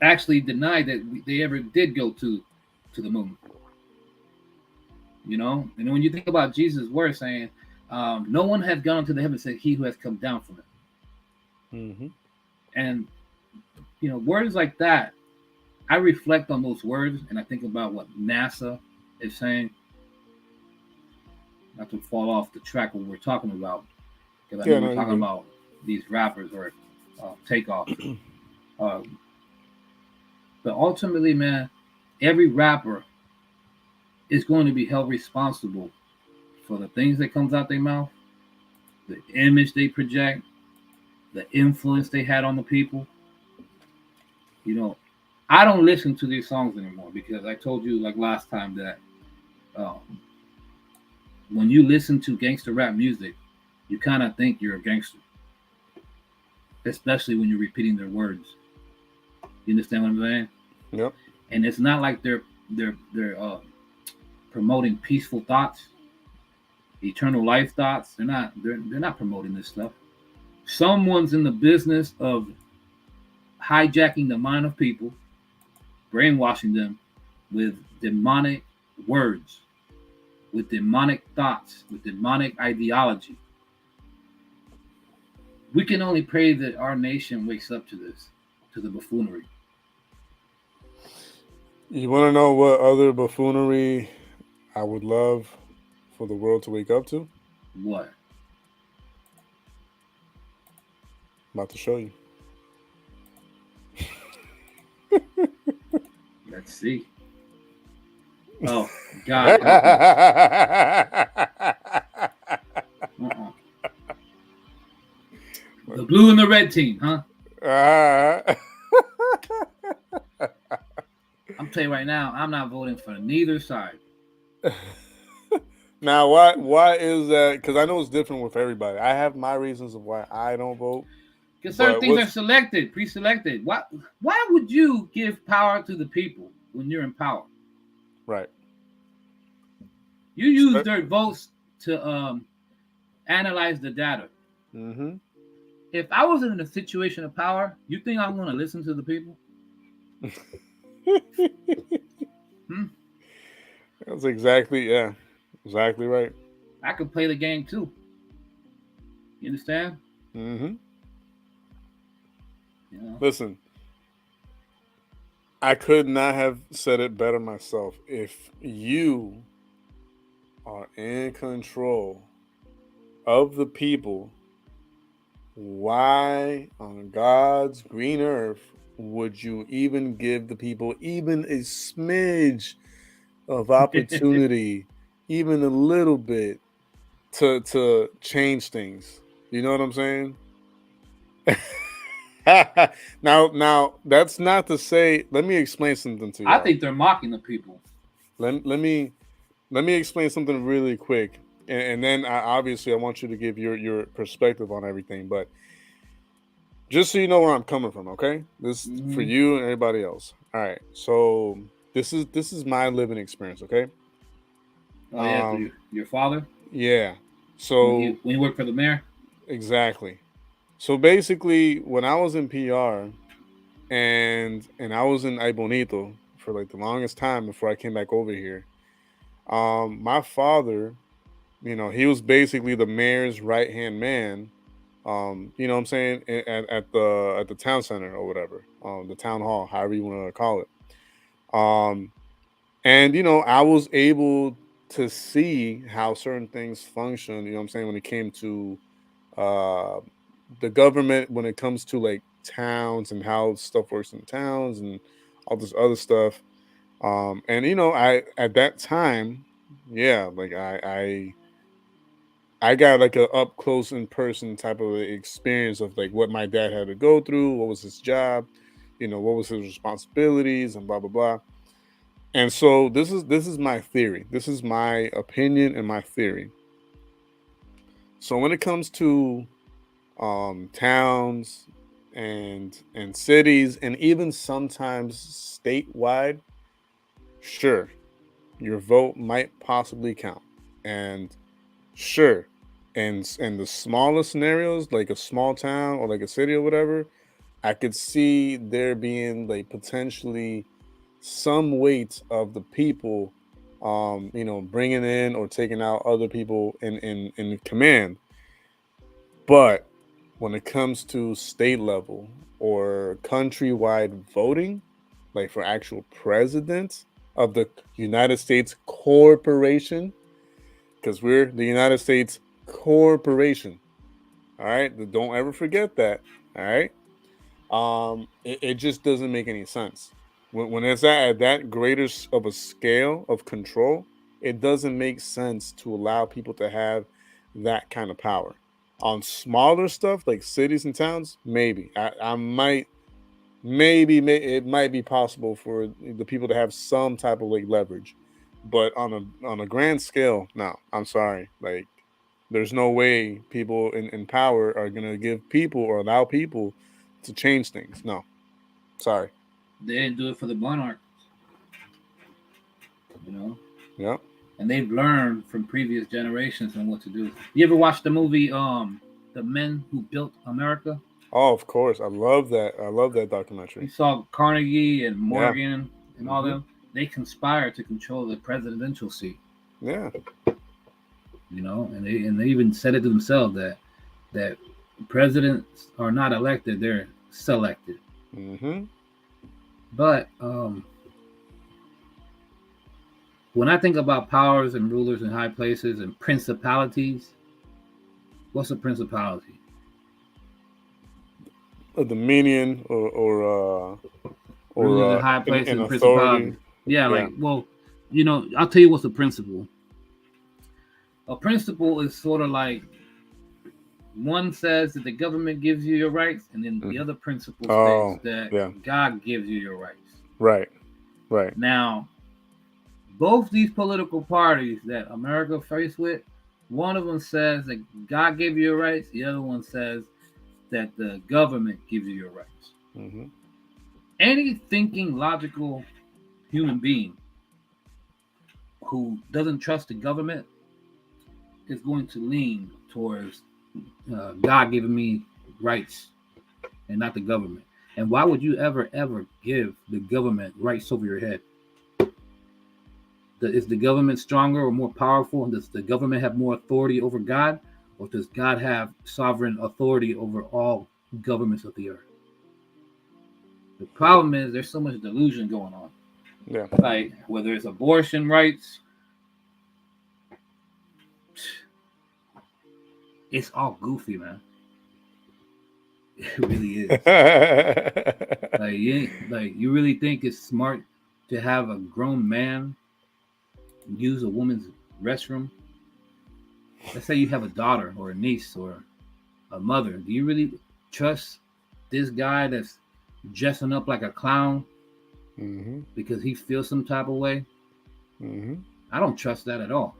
actually denied that they ever did go to the moon. And when you think about Jesus' words saying, no one has gone to the heavens except he who has come down from it. Mm-hmm. And, words like that, I reflect on those words and I think about what NASA is saying. Not to fall off the track what we're talking about, because I know we're talking about these rappers or Takeoff. But ultimately, man, every rapper is going to be held responsible for the things that comes out their mouth, the image they project, the influence they had on the people. I don't listen to these songs anymore because I told you like last time that when you listen to gangster rap music, you kind of think you're a gangster, especially when you're repeating their words. You understand what I'm saying? Yep. And it's not like they're promoting peaceful thoughts, eternal life thoughts. They're not promoting this stuff. Someone's in the business of hijacking the mind of people, brainwashing them with demonic words, with demonic thoughts, with demonic ideology. We can only pray that our nation wakes up to this, to the buffoonery. You want to know what other buffoonery I would love for the world to wake up to? What? I'm about to show you. Let's see. Oh God! The blue and the red team, huh? I'm telling you right now, I'm not voting for neither side. Now, why is that? Because I know it's different with everybody. I have my reasons of why I don't vote. Because certain things are selected, pre-selected. Why would you give power to the people when you're in power? Right. You use their votes to analyze the data. Mm-hmm. If I was in a situation of power, you think I'm going to listen to the people? That's exactly right. I could play the game too. You understand? Mm-hmm. You know? Listen, I could not have said it better myself. If you are in control of the people, why on God's green earth would you even give the people even a smidge of opportunity, even a little bit, to change things? You know what I'm saying? now that's not to say, let me explain something to you. I think they're mocking the people. Let me explain something really quick, and then I want you to give your perspective on everything. But just so you know where I'm coming from, okay? This for you and everybody else. All right. So this is my living experience, okay? Oh yeah, so your father? Yeah. So when you work for the mayor? Exactly. So basically, when I was in PR and I was in Ay Bonito for like the longest time before I came back over here, my father, he was basically the mayor's right hand man. You know what I'm saying, at the town center or whatever, the town hall, however you want to call it. And I was able to see how certain things function. You know what I'm saying, when it came to the government, when it comes to like towns and how stuff works in towns and all this other stuff. And I at that time, yeah, like I got like a up close in person type of experience of like what my dad had to go through, what was his job, what was his responsibilities, and blah blah blah. And so this is my theory. This is my opinion and my theory. So when it comes to towns and cities, and even sometimes statewide, sure, your vote might possibly count. And sure, in the smaller scenarios, like a small town or like a city or whatever, I could see there being like potentially some weight of the people, bringing in or taking out other people in command. But when it comes to state level or countrywide voting, like for actual president of the United States corporation, because we're the United States corporation. All right. Don't ever forget that. All right. It just doesn't make any sense. When it's at that greater of a scale of control, it doesn't make sense to allow people to have that kind of power. On smaller stuff like cities and towns, maybe I might maybe it might be possible for the people to have some type of like leverage, but on a grand scale, no. I'm sorry. Like, there's no way people in power are gonna give people or allow people to change things. No, sorry. They didn't do it for the monarch, you know. Yeah. And they've learned from previous generations on what to do. You ever watch the movie The Men Who Built America? Oh, of course. I love that. I love that You documentary. saw Carnegie and Morgan and all Mhm. them. They conspired to control the presidential seat, Yeah. you know, and they even said it to themselves that presidents are not elected, they're selected. Mm-hmm. But when I think about powers and rulers in high places and principalities, what's a principality? A dominion or Rulers in high places an and authority. principalities. Yeah, Yeah. like, well, you know, I'll tell you what's a principle. A principle is sort of like one says that the government gives you your rights, and then the other principle Oh, states that yeah. God gives you your rights. Right. Right. Now, both these political parties that America faced with, one of them says that God gave you your rights, the other one says that the government gives you your rights. Mm-hmm. Any thinking, logical human being who doesn't trust the government is going to lean towards God giving me rights and not the government. And why would you ever give the government rights over your head? Is the government stronger or more powerful? Does the government have more authority over God? Or does God have sovereign authority over all governments of the earth? The problem is there's so much delusion going on. Yeah. Like whether it's abortion rights, it's all goofy, man. It really is. Like you really think it's smart to have a grown man use a woman's restroom? Let's say you have a daughter or a niece or a mother. Do you really trust this guy that's dressing up like a clown Mm-hmm. because he feels some type of way? Mm-hmm. I don't trust that at all.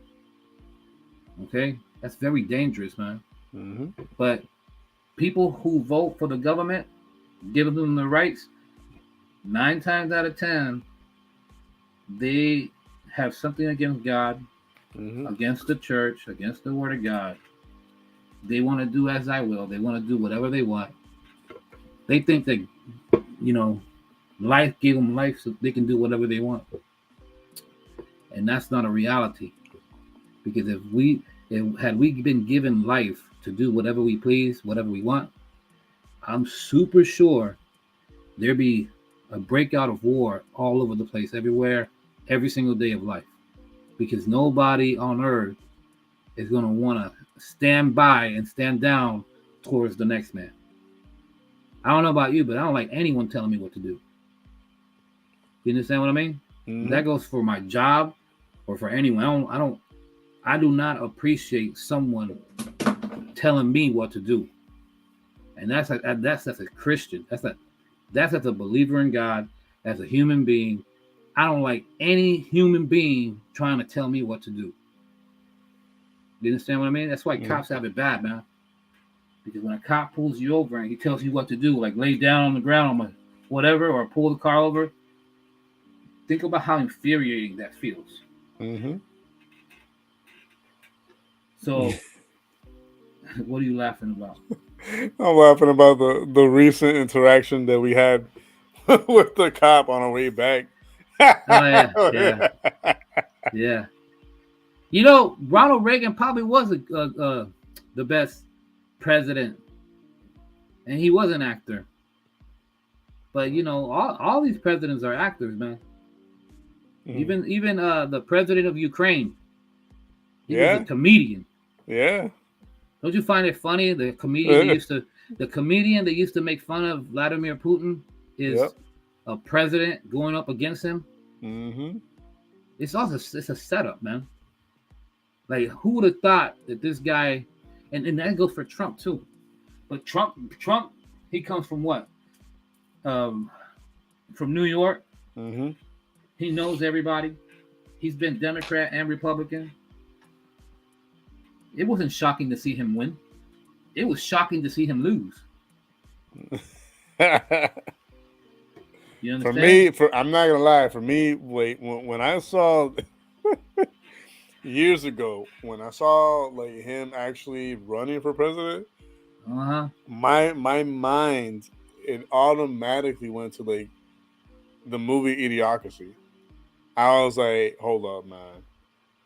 Okay? That's very dangerous, man. Mm-hmm. But people who vote for the government, giving them the rights, 9 times out of 10, they have something against God, Mm-hmm. against the church, against the word of God. They want to do as I will. They want to do whatever they want. They think that, you know, life gave them life so they can do whatever they want. And that's not a reality. Because had we been given life to do whatever we please, whatever we want, I'm super sure there'd be a breakout of war all over the place, everywhere, every single day of life. Because nobody on earth is going to want to stand by and stand down towards the next man. I don't know about you, but I don't like anyone telling me what to do. You understand what I mean? Mm-hmm. That goes for my job or for anyone. I do not appreciate someone telling me what to do. And that's as a Christian. That's as a believer in God, as a human being. I don't like any human being trying to tell me what to do. You understand what I mean? That's why cops have it bad, man. Because when a cop pulls you over and he tells you what to do, like lay down on the ground or whatever, or pull the car over, think about how infuriating that feels. Mm-hmm. So, what are you laughing about? I'm laughing about the recent interaction that we had with the cop on our way back. Yeah. You know, Ronald Reagan probably was the best president, and he was an actor. But you know, all these presidents are actors, man. Mm. Even the president of Ukraine, he Yeah. was a comedian. Yeah. Don't you find it funny? The comedian that used to make fun of Vladimir Putin is a president going up against him. Mm-hmm. It's a setup, man. Like, who would have thought that this guy, and that goes for Trump too. But Trump, he comes from what? from New York. Mm-hmm. He knows everybody. He's been Democrat and Republican. It wasn't shocking to see him win. It was shocking to see him lose. You For understand? me, I'm not gonna lie. For me, when I saw years ago, when I saw like him actually running for president, my mind, it automatically went to like the movie Idiocracy. I was like, hold up, man,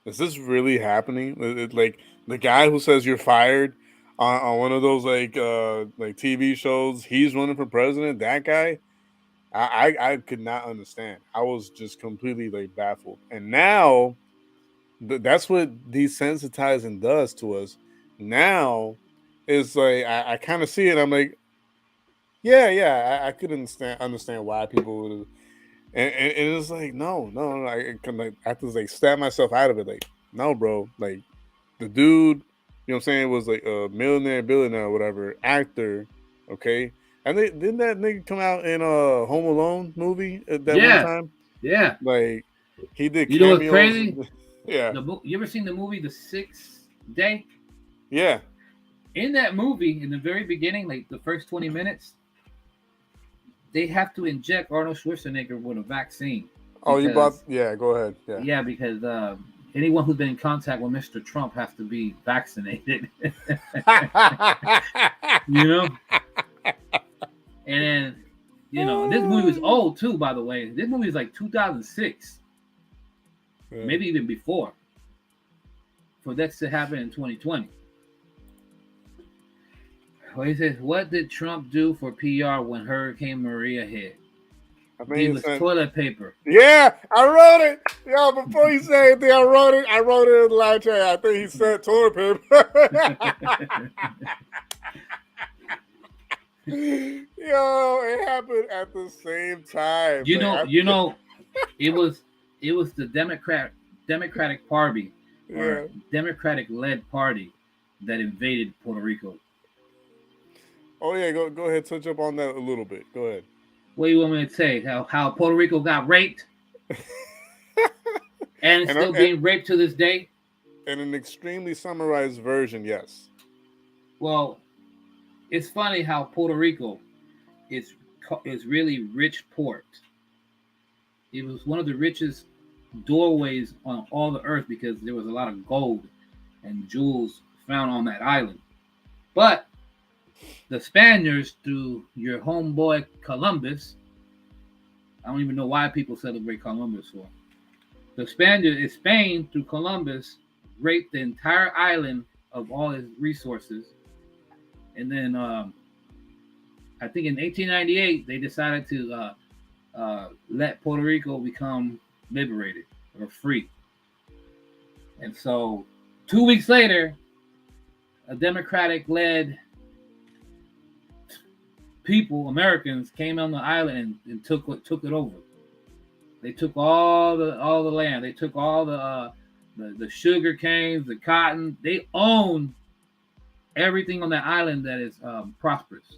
is this really happening? Like the guy who says you're fired on one of those like TV shows, he's running for president. That guy. I could not understand. I was just completely like baffled. And now that's what desensitizing does to us. Now it's like I kind of see it. I'm like, yeah, I could understand why people would. And it's like, no. I can like I have to like stab myself out of it. Like, no, bro. Like the dude, you know what I'm saying, was like a millionaire, billionaire, or whatever, actor. Okay. And didn't that nigga come out in a Home Alone movie at that one time? Yeah. Like he did You know cameos. what's crazy? Yeah. You ever seen the movie The Sixth Day? Yeah. In that movie, in the very beginning, like the first 20 minutes, they have to inject Arnold Schwarzenegger with a vaccine. Oh, you bought? Yeah, go ahead. Yeah. Yeah, because anyone who's been in contact with Mr. Trump has to be vaccinated. You know? And then, you know, this movie was old too, by the way. This movie is like 2006. Yeah. Maybe even before. For that to happen in 2020. Well, he says, what did Trump do for PR when Hurricane Maria hit? He was toilet paper. Yeah, I wrote it. Yo, before you say anything, I wrote it in the live chat. I think he said toilet paper. Yo, it happened at the same time. You know, it was the Democratic Party or Democratic-led party that invaded Puerto Rico. Oh yeah, go ahead, touch up on that a little bit. Go ahead. What do you want me to say? How Puerto Rico got raped, and it's still being raped to this day. In an extremely summarized version, yes. Well, it's funny how Puerto Rico is really rich port. It was one of the richest doorways on all the earth because there was a lot of gold and jewels found on that island. But the Spaniards, through your homeboy Columbus, I don't even know why people celebrate Columbus for. The Spaniards, Spain, through Columbus, raped the entire island of all its resources. And then I think in 1898, they decided to let Puerto Rico become liberated or free. And so 2 weeks later, a Democratic-led people, Americans, came on the island and took it over. They took all the land. They took all the sugar canes, the cotton. They own everything on that island that is prosperous.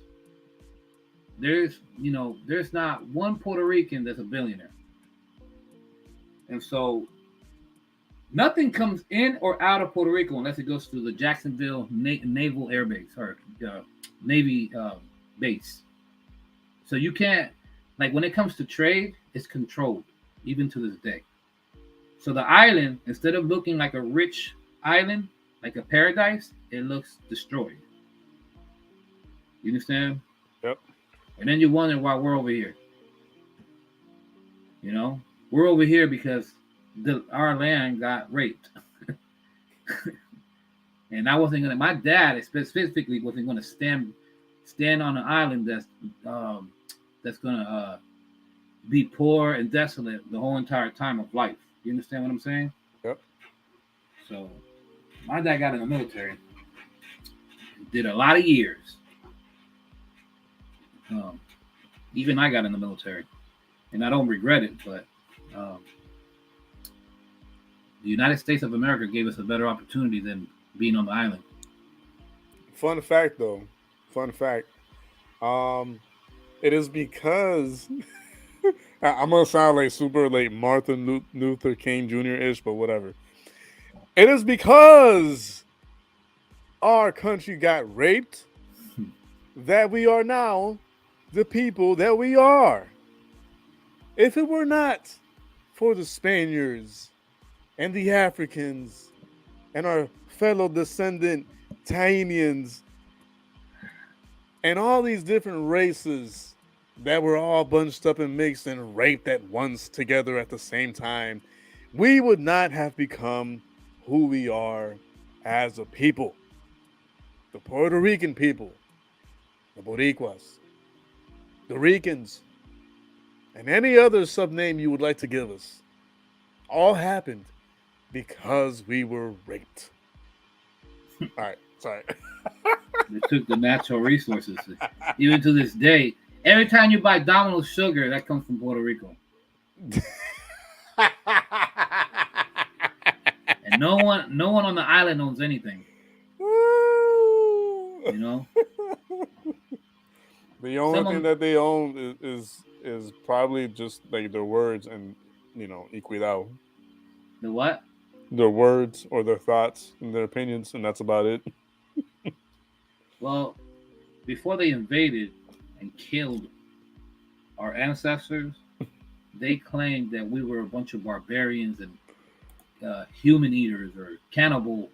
There's not one Puerto Rican that's a billionaire. And so nothing comes in or out of Puerto Rico unless it goes through the Jacksonville Naval Air Base or Navy base. So you can't, like, when it comes to trade, it's controlled, even to this day. So the island, instead of looking like a rich island, like a paradise, it looks destroyed. You understand? Yep. And then you wonder why we're over here. You know, we're over here because our land got raped. And I wasn't gonna. My dad specifically wasn't gonna stand on an island that's gonna be poor and desolate the whole entire time of life. You understand what I'm saying? Yep. So my dad got in the military. Did a lot of years. Even I got in the military, and I don't regret it. But the United States of America gave us a better opportunity than being on the island. Fun fact, though. Fun fact. It is because I'm gonna sound like super like Martin Luther King Jr. ish, but whatever. It is because our country got raped that we are now the people that we are. If it were not for the Spaniards and the Africans and our fellow descendant Tainians and all these different races that were all bunched up and mixed and raped at once together at the same time, we would not have become who we are as a people. The Puerto Rican people, the Boricuas, the Ricans, and any other subname you would like to give us, all happened because we were raped. All right, sorry. They took the natural resources. Even to this day, every time you buy Domino's sugar, that comes from Puerto Rico. And no one on the island owns anything. You know? The only thing that they own is probably just like their words and equidad. The what? Their words or their thoughts and their opinions, and that's about it. Well, before they invaded and killed our ancestors, they claimed that we were a bunch of barbarians and human eaters or cannibal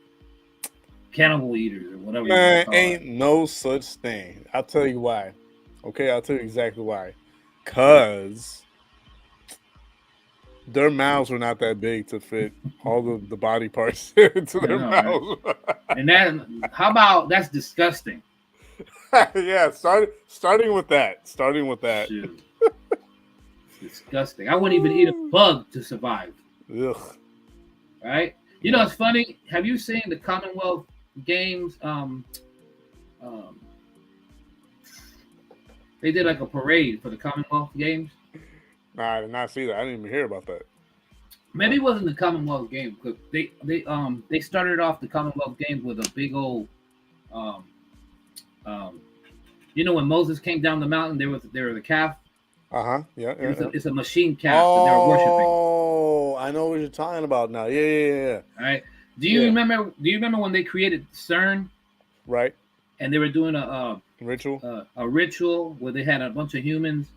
eaters or whatever. Man, ain't no such thing. I'll tell you why. Okay, I'll tell you exactly why. Cause their mouths were not that big to fit all of the body parts into their mouths. Right? And that, how about that's disgusting? Yeah, starting with that. Shoot. It's disgusting. I wouldn't even eat a bug to survive. Ugh. Right? You know, it's funny. Have you seen the Commonwealth Games? They did like a parade for the Commonwealth Games. Nah, I did not see that. I didn't even hear about that. Maybe it wasn't the Commonwealth Games because they started off the Commonwealth Games with a big old you know when Moses came down the mountain, there was the calf. Yeah. It's a machine calf that they were worshiping. Oh, I know what you're talking about now. Yeah. All right. Do you remember when they created CERN? Right. And they were doing a ritual. A ritual where they had a bunch of humans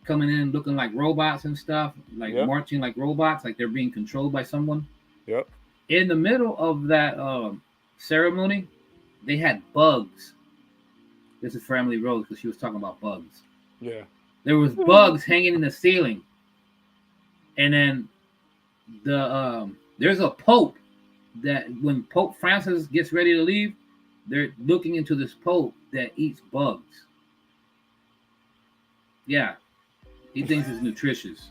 coming in looking like robots and stuff, like marching like robots, like they're being controlled by someone. Yep. In the middle of that ceremony, they had bugs. This is for Emily Rose because she was talking about bugs. Yeah. There was bugs hanging in the ceiling. And then there's a pope that when Pope Francis gets ready to leave, they're looking into this pope that eats bugs. Yeah. He thinks it's nutritious.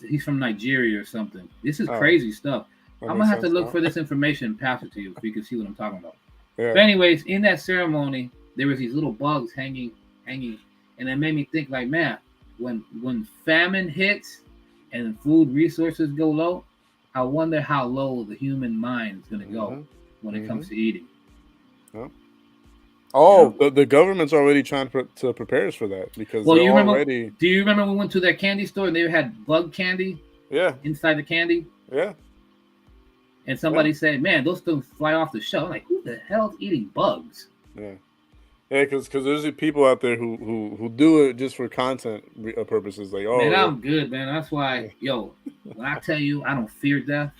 He's from Nigeria or something. This is crazy stuff. I'm going to have to look for this information and pass it to you so you can see what I'm talking about. Yeah. But anyways, in that ceremony, there was these little bugs hanging. And it made me think like, man, when famine hits and food resources go low, I wonder how low the human mind is going to go when it comes to eating. Yeah. Oh, the government's already trying to prepare us for that because do you remember when we went to that candy store and they had bug candy? Yeah. Inside the candy? Yeah. And somebody said, man, those things fly off the shelf. I'm like, who the hell's eating bugs? Yeah. Yeah, because there's people out there who do it just for content purposes. Like, oh, man, I'm good, man. That's why, when I tell you I don't fear death,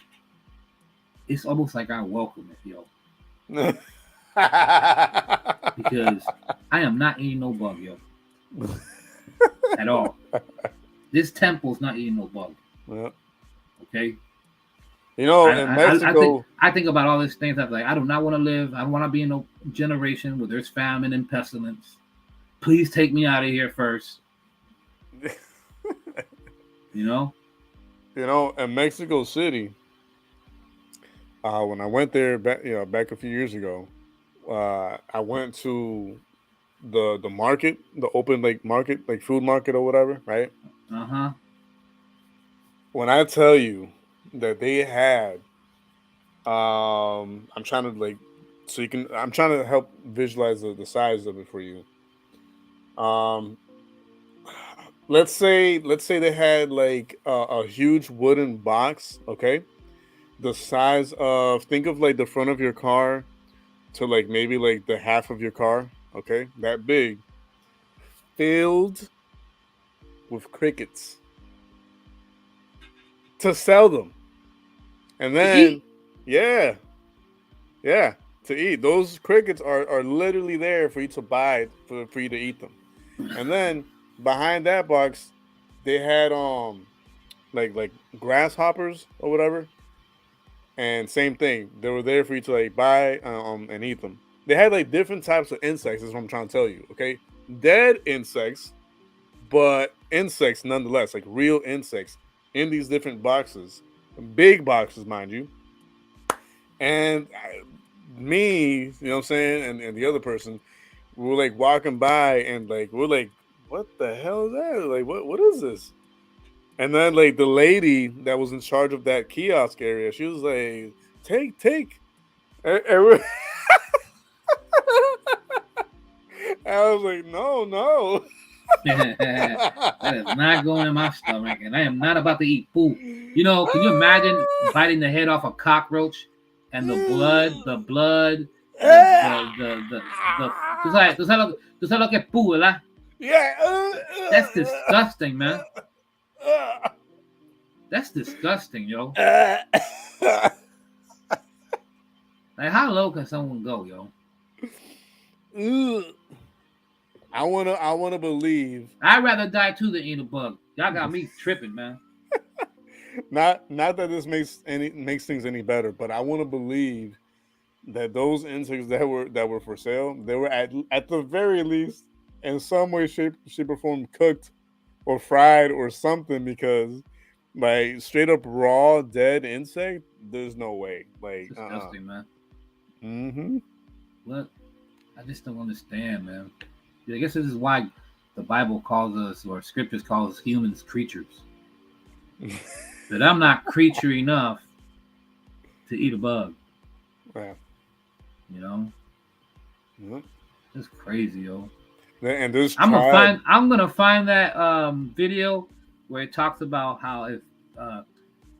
it's almost like I welcome it, because I am not eating no bug, at all. This temple's not eating no bug. Yeah. Okay. In Mexico, I think about all these things. I'm like, I do not want to live. I don't want to be in a generation where there's famine and pestilence. Please take me out of here first. In Mexico City, when I went there back a few years ago, I went to the market, the open market, like food market or whatever, right? When I tell you that they had, I'm trying to help visualize the size of it for you. let's say they had like a huge wooden box, okay, the size of, think of like the front of your car to like maybe like the half of your car, okay, that big, filled with crickets to sell them, and To then eat? yeah, yeah, to eat. Those crickets are literally there for you to buy, for you to eat them. And then behind that box, they had like grasshoppers or whatever, and same thing. They were there for you to like buy and eat them. They had like different types of insects. Is what I'm trying to tell you. Okay, dead insects, but insects nonetheless, like real insects in these different boxes, big boxes, mind you. And me, you know what I'm saying, and the other person, we were like walking by, and like we're like, what the hell is that? Like, what is this? And then like the lady that was in charge of that kiosk area, she was like, take. And I was like, no. That is not going in my stomach, and I am not about to eat food. You know, can you imagine biting the head off a cockroach and the blood, the tú sabes lo que es poo, ¿verdad? Yeah. That's disgusting, man. That's disgusting, yo. Like, how low can someone go, yo? I wanna believe. I'd rather die too than eat a bug. Y'all got me tripping, man. Not that this makes things any better, but I want to believe that those insects that were for sale, they were at the very least in some way, shape or form cooked or fried or something, because like straight up raw dead insect, there's no way. Like Disgusting, man. Mm-hmm. What? I just don't understand, man. I guess this is why the Bible calls us, or scriptures calls us humans creatures. That I'm not creature enough to eat a bug. Yeah. You know? Mm-hmm. It's crazy, yo. And there's I'm gonna find that video where it talks about how if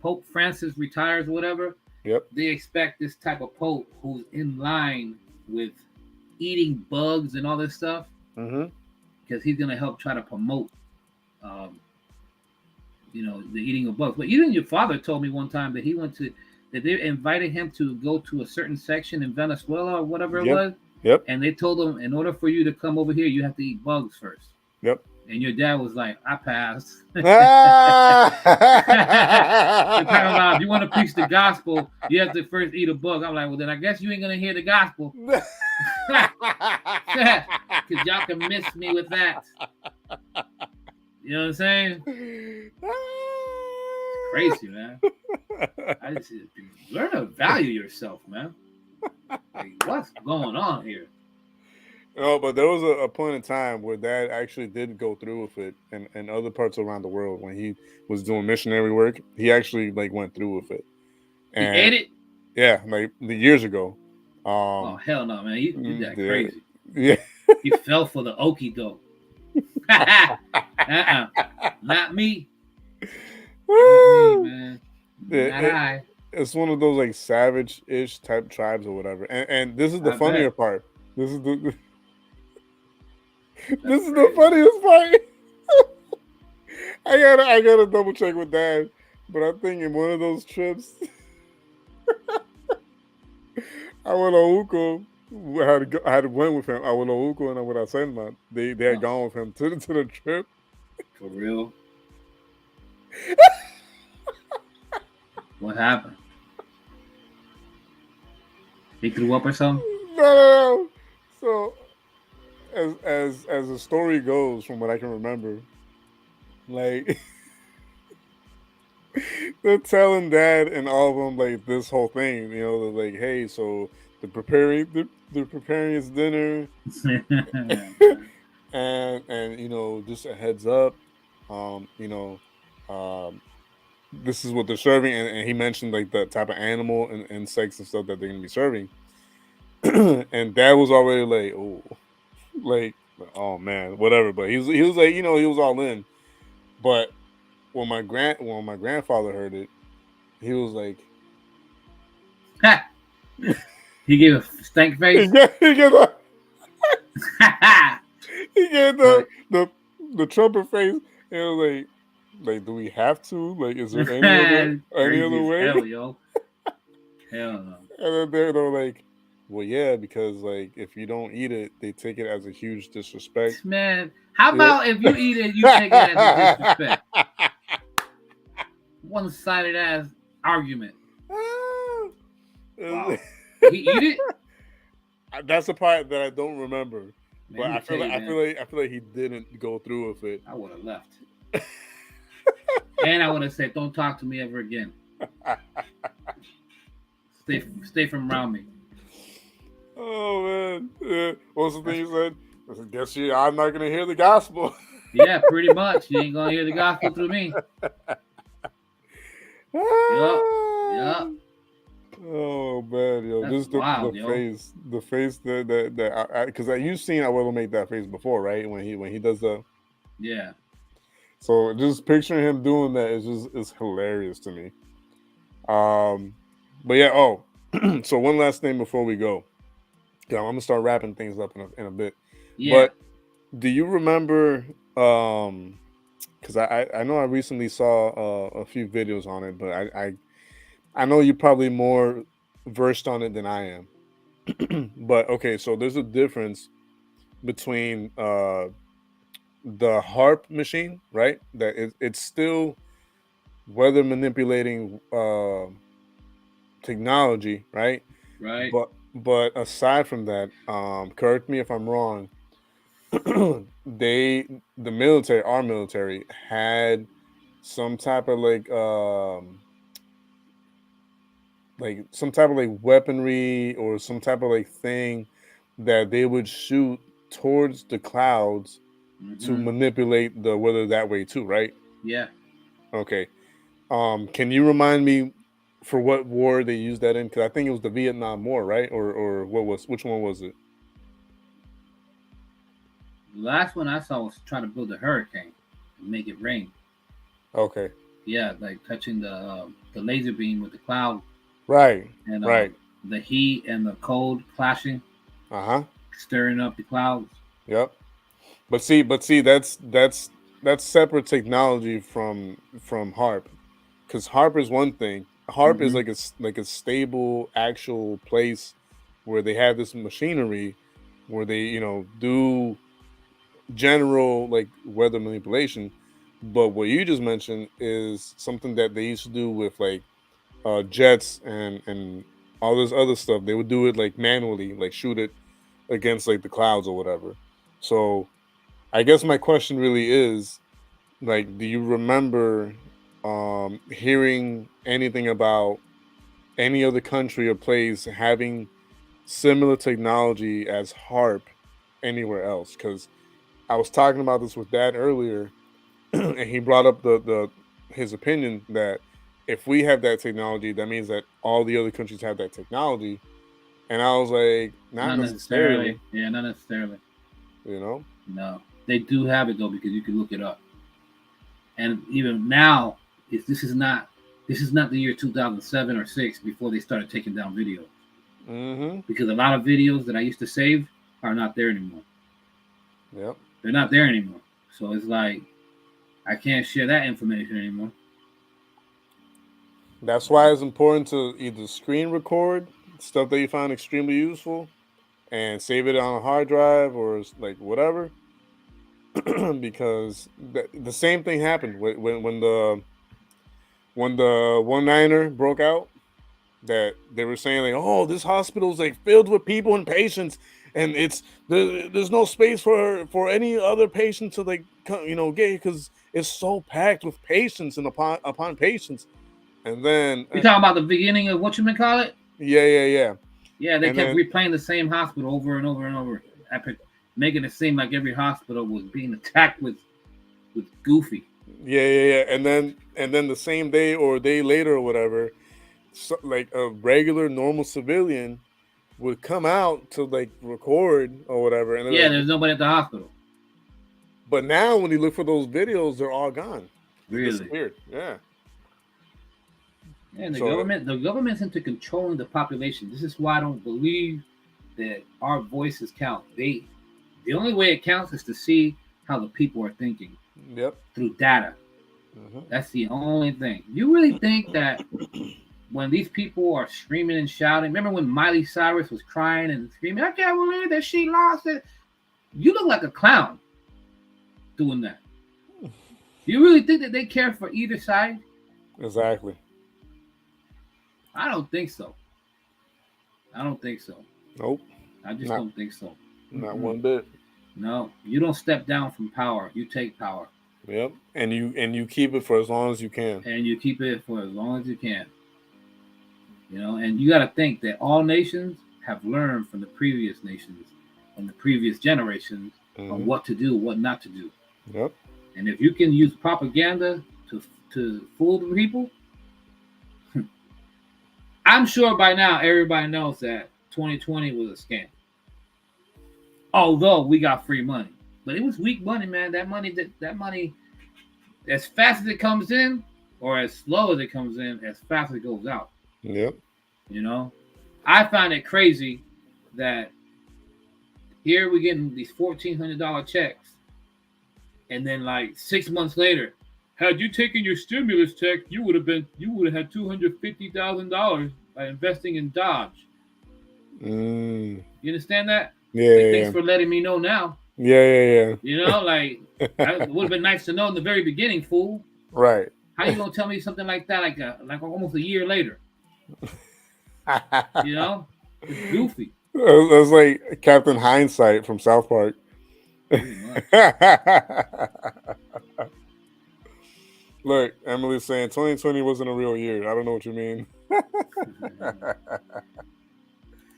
Pope Francis retires or whatever, yep, they expect this type of Pope who's in line with eating bugs and all this stuff, because he's gonna help try to promote the eating of bugs. But even your father told me one time that they invited him to go to a certain section in Venezuela or whatever it was. Yep. And they told him, in order for you to come over here, you have to eat bugs first. Yep. And your dad was like, I passed. You're talking about, if you want to preach the gospel, you have to first eat a bug. I'm like, well, then I guess you ain't going to hear the gospel. Because y'all can miss me with that. You know what I'm saying? It's crazy, man. I just learn to value yourself, man. Like, what's going on here? No, but there was a point in time where Dad actually did go through with it, and other parts around the world when he was doing missionary work, he actually like went through with it. And he ate it? Yeah, like the years ago. Oh hell no, man! You did that crazy. Yeah, he fell for the okie doke. Not me. Not me, man. It's one of those like savage-ish type tribes or whatever. And this is the funnier part. This is the funniest part. I gotta double check with Dad, but I think in one of those trips, I went to Uco. I had went with him. I went to Uco and I went to Selma. They had gone with him to the trip. For real? What happened? He threw up or something? No. So, as the story goes, from what I can remember, like they're telling Dad and all of them like this whole thing. You know, they're like, "Hey, so they're preparing his dinner, and you know, just a heads up, this is what they're serving." And he mentioned like the type of animal and insects and stuff that they're gonna be serving. And Dad was already like, oh man, whatever. But he was like, you know, he was all in. But when my grandfather heard it, he was like, He gave a stank face. he gave the trumpet face. And it was like, do we have to? Like, is there any other way? Hell, yo. Hell no. And then they're like, well, yeah, because like if you don't eat it, they take it as a huge disrespect. Man, how about if you eat it, you take it as a disrespect? One-sided ass argument. Wow. He eat it? That's the part that I don't remember. Man, But I feel like he didn't go through with it. I would have left. And I would have said, "Don't talk to me ever again. Stay from around me." Oh man, yeah. What's the thing you said? I said, guess I'm not gonna hear the gospel. Yeah, pretty much. You ain't gonna hear the gospel through me. Yup. Oh man, yo, That's just wild, the face that because you've seen I will make that face before, right? When he does the yeah. So just picturing him doing that is hilarious to me. But yeah. Oh, so one last thing before we go. Yeah, I'm gonna start wrapping things up in a bit. Yeah. But do you remember? Because I know I recently saw a few videos on it, but I know you're probably more versed on it than I am. But okay, so there's a difference between the HARP machine, right? That it's still weather manipulating technology, right? Right. But aside from that, correct me if I'm wrong. Our military had some type of like some type of like weaponry or some type of like thing that they would shoot towards the clouds to manipulate the weather that way too, right? Yeah. Okay. Can you remind me for what war they used that in? Because I think it was the Vietnam War, right? Or which one was it? The last one I saw was trying to build a hurricane and make it rain. Okay. Yeah, like touching the laser beam with the cloud. Right. And right. The heat and the cold clashing. Stirring up the clouds. Yep. But see, that's separate technology from HARP, because HARP is one thing. HARP is like a stable actual place where they have this machinery where they do general like weather manipulation. But what you just mentioned is something that they used to do with like jets and all this other stuff. They would do it like manually, like shoot it against like the clouds or whatever. So I guess my question really is, like, do you remember hearing anything about any other country or place having similar technology as HARP anywhere else? Because I was talking about this with Dad earlier, and he brought up his opinion that if we have that technology, that means that all the other countries have that technology. And I was like, not necessarily. Yeah, not necessarily. No, they do have it though, because you can look it up. And even now, this is not the year 2007 or 6 before they started taking down videos. Because a lot of videos that I used to save are not there anymore. Yep, they're not there anymore. So it's like I can't share that information anymore. That's why it's important to either screen record stuff that you find extremely useful and save it on a hard drive or like whatever. Because the same thing happened when the 1-9er broke out, that they were saying like, oh, this hospital is like filled with people and patients, and there's no space for any other patient to like get, because it's so packed with patients and upon patients. And then you talking about the beginning of what you call it? Yeah. Yeah, they kept replaying the same hospital over and over and over, making it seem like every hospital was being attacked with goofy. Yeah. And then the same day or a day later or whatever, so, like a regular normal civilian would come out to like record or whatever. And there's nobody at the hospital. But now when you look for those videos, they're all gone. They Really? disappeared. Yeah. And the So- government's into controlling the population. This is why I don't believe that our voices count. The only way it counts is to see how the people are thinking Yep. through data. That's the only thing. You really think that when these people are screaming and shouting, remember when Miley Cyrus was crying and screaming, I can't believe that she lost it. You look like a clown doing that. You really think that they care for either side? Exactly. I don't think so. Nope. I just Not- don't think so. Not one bit. No, you don't step down from power. You take power. Yep. And you keep it for as long as you can. And you keep it for as long as you can. You know, and you got to think that all nations have learned from the previous nations and the previous generations on what to do, what not to do. Yep. And if you can use propaganda to fool the people, I'm sure by now everybody knows that 2020 was a scam. Although we got free money, but it was weak money, man. That money, as fast as it comes in, or as slow as it comes in, as fast as it goes out. Yep. You know, I find it crazy that here we're getting these $1,400 checks, and then like 6 months later, had you taken your stimulus check, you would have had $250,000 by investing in Dodge. You understand that? Yeah. Like, thanks for letting me know now. Yeah. You know, like it would have been nice to know in the very beginning, fool. Right. How you gonna tell me something like that, like almost a year later? You know, it's goofy. That's like Captain Hindsight from South Park. Look, Emily's saying 2020 wasn't a real year. I don't know what you mean.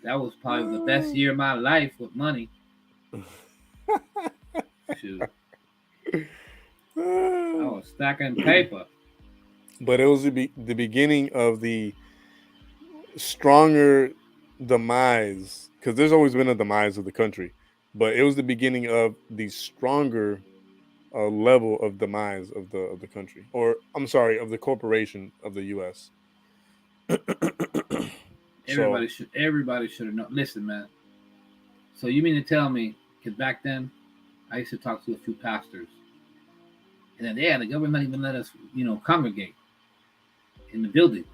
That was probably the best year of my life with money. Shoot. I was stacking paper. But it was the beginning of the stronger demise, because there's always been a demise of the country, but it was the beginning of the stronger level of demise of the country, or I'm sorry, of the corporation of the U.S. Everybody should have known. Listen, man. So you mean to tell me? Because back then, I used to talk to a few pastors, and then the government not even let us, congregate in the building.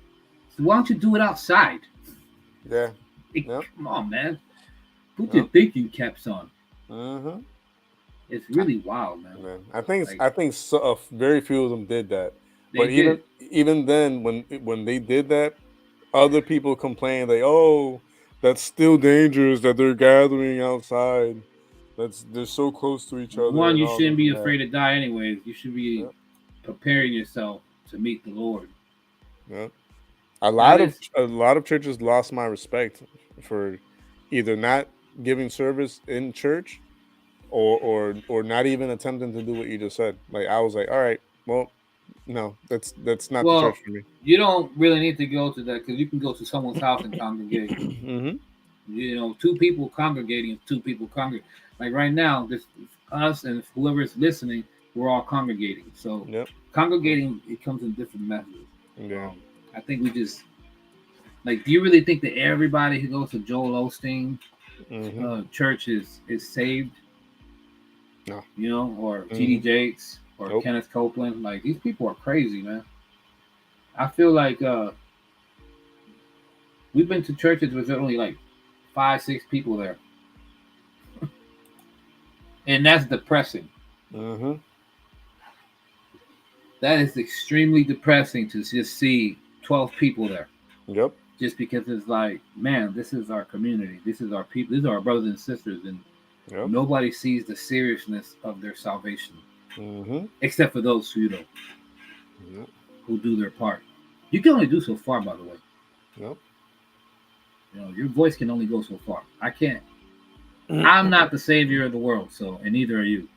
So why don't you do it outside? Yeah. Come on, man. Put your thinking caps on. It's really wild, man. I think very few of them did that. But even then, when they did that, other people complained like, "Oh, that's still dangerous that they're gathering outside. They're so close to each other." One, you shouldn't be afraid to die, anyways. You should be preparing yourself to meet the Lord. Yeah. A lot of churches lost my respect for either not giving service in church or not even attempting to do what you just said. Like, I was like, all right, well, no, that's not the church for me. You don't really need to go to that, because you can go to someone's house and congregate. Two people congregating is two people congregating. Like right now, this us and whoever is listening, we're all congregating. So congregating, it comes in different methods. Yeah. I think we just do you really think that everybody who goes to Joel Osteen church is saved? No. Or T.D. Jakes or Kenneth Copeland? Like, these people are crazy, man. I feel like we've been to churches with only like 5-6 people there. And that's depressing. That is extremely depressing to just see 12 people there. Yep. Just because it's like, man, this is our community. This is our people. These are our brothers and sisters. And nobody sees the seriousness of their salvation. Except for those who who do their part. You can only do so far, by the way. Yep. Your voice can only go so far. I can't. I'm not the savior of the world, and neither are you.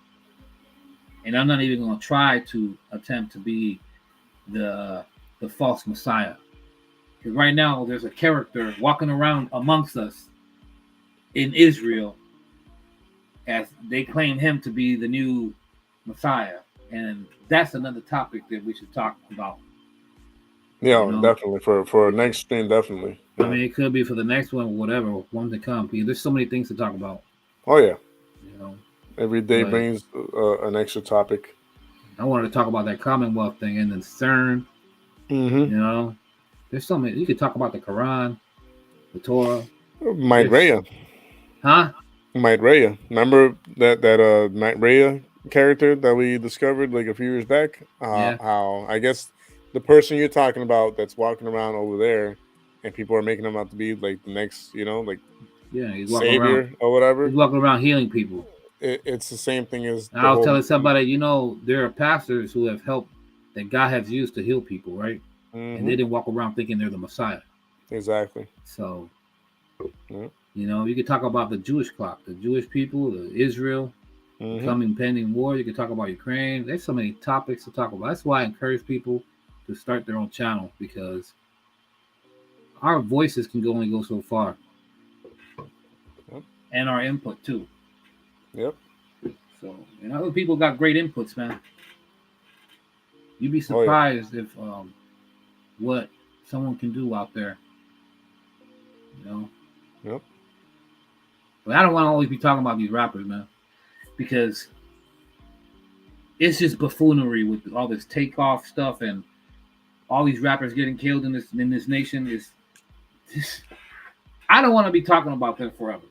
And I'm not even going to try to attempt to be the false Messiah. Because right now, there's a character walking around amongst us in Israel, as they claim him to be the new Messiah, and that's another topic that we should talk about. Yeah, You know? definitely for next stream, definitely. I mean, it could be for the next one, whatever one to come. There's so many things to talk about. Oh yeah, you know. every day But brings an extra topic. I wanted to talk about that Commonwealth thing and then CERN. Mm-hmm. You know, there's so many. You could talk about the Quran, the Torah. Might Raya. Huh? Might Raya. Remember that Might Raya character that we discovered like a few years back? Yeah. How I guess the person you're talking about that's walking around over there, and people are making him out to be like the next, like he's walking savior around, or whatever. He's walking around healing people. It's the same thing as I was telling somebody, there are pastors who have helped that God has used to heal people, right? Mm-hmm. And they didn't walk around thinking they're the Messiah. Exactly. So, yeah. You could talk about the Jewish clock, the Jewish people, the Israel, coming pending war. You could talk about Ukraine. There's so many topics to talk about. That's why I encourage people to start their own channel, because our voices can only go so far. Yep. And our input too. Yep. So, other people got great inputs, man. You'd be surprised if what someone can do out there. Yep. But I don't want to always be talking about these rappers, man, because it's just buffoonery with all this takeoff stuff and all these rappers getting killed in this nation. Is just, I don't want to be talking about them forever.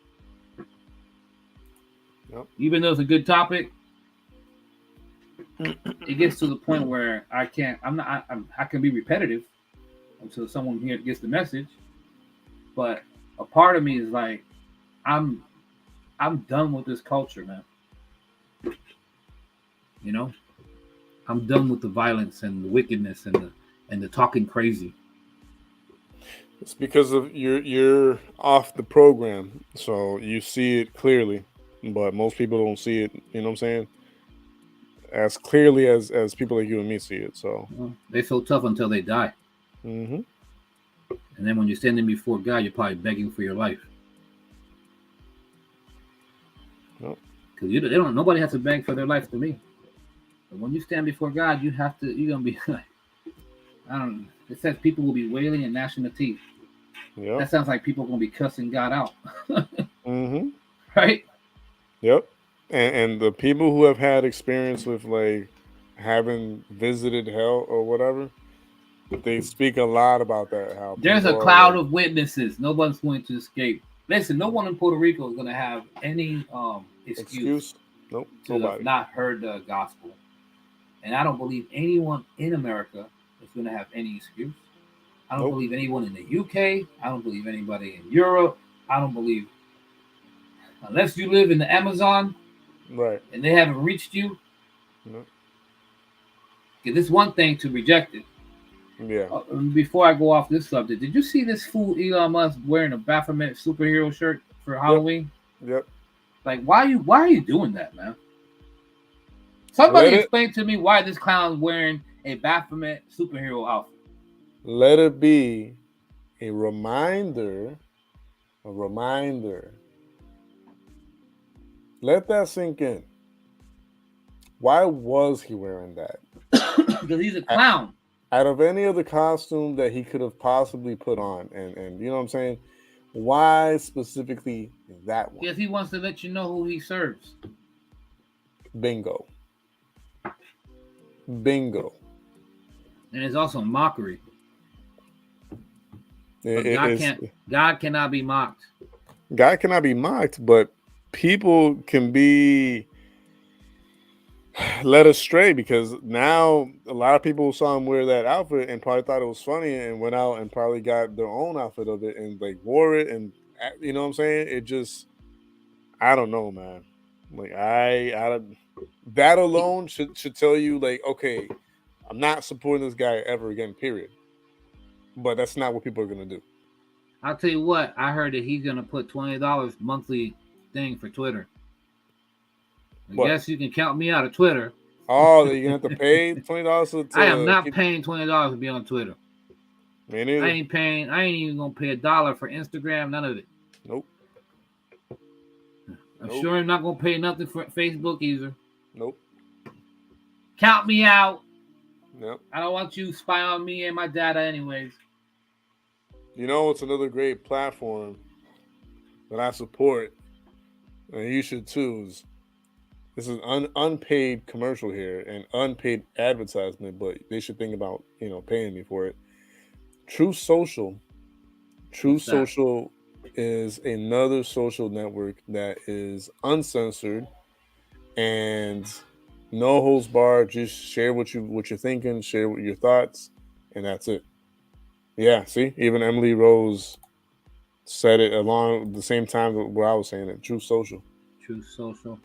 Yep. Even though it's a good topic, it gets to the point where I can be repetitive until someone here gets the message. But a part of me is like, I'm done with this culture, man. I'm done with the violence and the wickedness and the talking crazy. It's because of you're off the program, so you see it clearly, but most people don't see it. You know what I'm saying? As clearly as people like you and me see it. So they feel tough until they die. Mm-hmm. And then when you're standing before God, you're probably begging for your life. Nope. Because nobody has to beg for their life to me. But when you stand before God, you're gonna be like, it says people will be wailing and gnashing the teeth. Yeah. That sounds like people are gonna be cussing God out. Mm-hmm. Right? Yep. And the people who have had experience with like having visited hell or whatever, they speak a lot about that. How there's a cloud of witnesses. No one's going to escape. Listen, no one in Puerto Rico is going to have any excuse nope, to have not heard the gospel. And I don't believe anyone in America is going to have any excuse. I don't believe anyone in the UK. I don't believe anybody in Europe. I don't believe, unless you live in the Amazon, right, and they haven't reached you. Nope. Because it's one thing to reject it. Yeah. Before I go off this subject, did you see this fool Elon Musk wearing a Baphomet superhero shirt for Halloween? Yep. Like, why are you doing that, man? Somebody explain to me why this clown's wearing a Baphomet superhero outfit. Let it be a reminder. Let that sink in. Why was he wearing that? Because he's a clown. Out of any other costume that he could have possibly put on, and you know what I'm saying? Why specifically that one? Because he wants to let you know who he serves. Bingo. And it's also mockery. God cannot be mocked. God cannot be mocked, but people can be led astray because now a lot of people saw him wear that outfit and probably thought it was funny and went out and probably got their own outfit of it and like wore it, and you know what I'm saying? It just, I don't know, man. Like I that alone should tell you like, okay, I'm not supporting this guy ever again, period. But that's not what people are gonna do. I'll tell you what, I heard that he's gonna put $20 monthly thing for Twitter. I guess you can count me out of Twitter. Oh, you're gonna have to pay $20 to I am not paying $20 to be on Twitter. Me neither. I ain't even gonna pay $1 for Instagram, none of it. Nope. I'm sure I'm not gonna pay nothing for Facebook either. Nope. Count me out. Yep. I don't want you spy on me and my data, anyways. You know, it's another great platform that I support, and you should too. This is unpaid commercial here and unpaid advertisement, but they should think about paying me for it. True Social. True What's that? Social is another social network that is uncensored and no holds barred. Just share what you're thinking, share what your thoughts, and that's it. Yeah, see, even Emily Rose said it along the same time where I was saying it. True Social. True Social.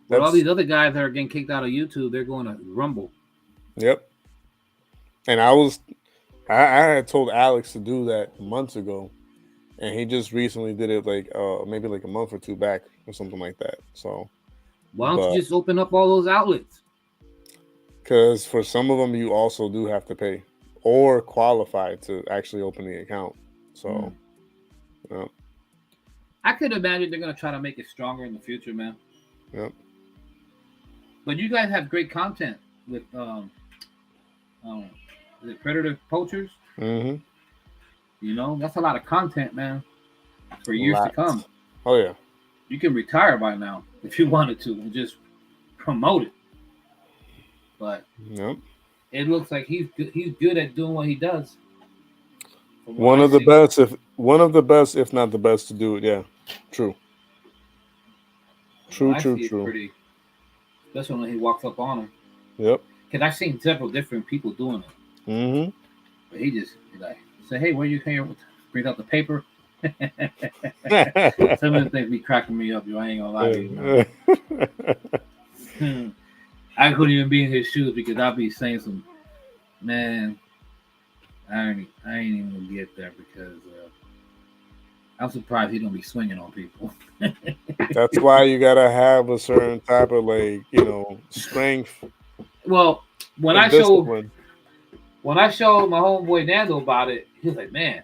But all That's these other guys that are getting kicked out of YouTube, they're going to Rumble. yep. And I had told Alex to do that months ago, and he just recently did it like maybe like a month or two back or something like that. So Why don't but you just open up all those outlets? because for some of them you also do have to pay or qualify to actually open the account. So yeah. I could imagine they're going to try to make it stronger in the future, man. Yep. But you guys have great content with is it Predator Poachers? Mm-hmm. You know, that's a lot of content, man, for years to come. Oh yeah. You can retire by now if you wanted to and just promote it. But Yep. it looks like he's good at doing what he does. One of the best, if not the best, to do it. Yeah, true. True. Pretty, especially when he walks up on him. Yep. Because I've seen several different people doing it. Mm-hmm. But he just like say, "Hey, what are you here?" Brings out the paper. Some of the things be cracking me up. I ain't gonna lie to you. Man. I couldn't even be in his shoes because I'd be saying some, man. I ain't even gonna get there because I'm surprised he don't be swinging on people. That's why you gotta have a certain type of strength. Well, when I discipline. showed my homeboy Nando about it, he was like, "Man,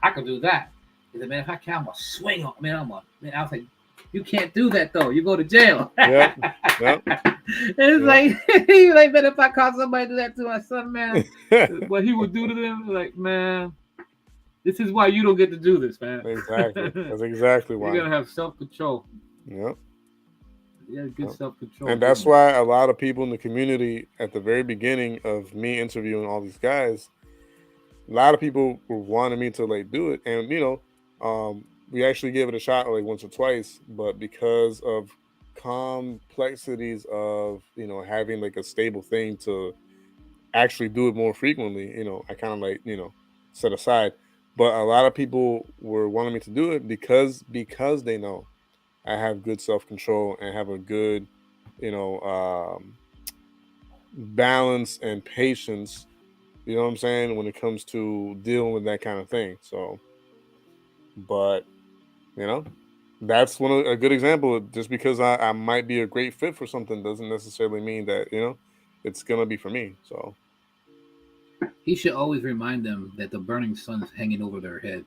I could do that." He said, "Man, if I can, I'm gonna swing on." Man, I was like, "You can't do that though. You go to jail." Yep. It's like he was like, "Man, if I caught somebody do that to my son, man, what he would do to them, like, man, this is why you don't get to do this, man." Exactly. That's exactly why. You're gonna have self-control. Yep. Yeah, good self-control. And that's why a lot of people in the community at the very beginning of me interviewing all these guys, a lot of people were wanting me to do it. And we actually gave it a shot once or twice, but because of complexities of having a stable thing to actually do it more frequently, I kind of set aside. But a lot of people were wanting me to do it because they know I have good self-control and have a good balance and patience, you know what I'm saying, when it comes to dealing with that kind of thing. So but that's a good example. Just because I might be a great fit for something doesn't necessarily mean that it's gonna be for me. So he should always remind them that the burning sun is hanging over their head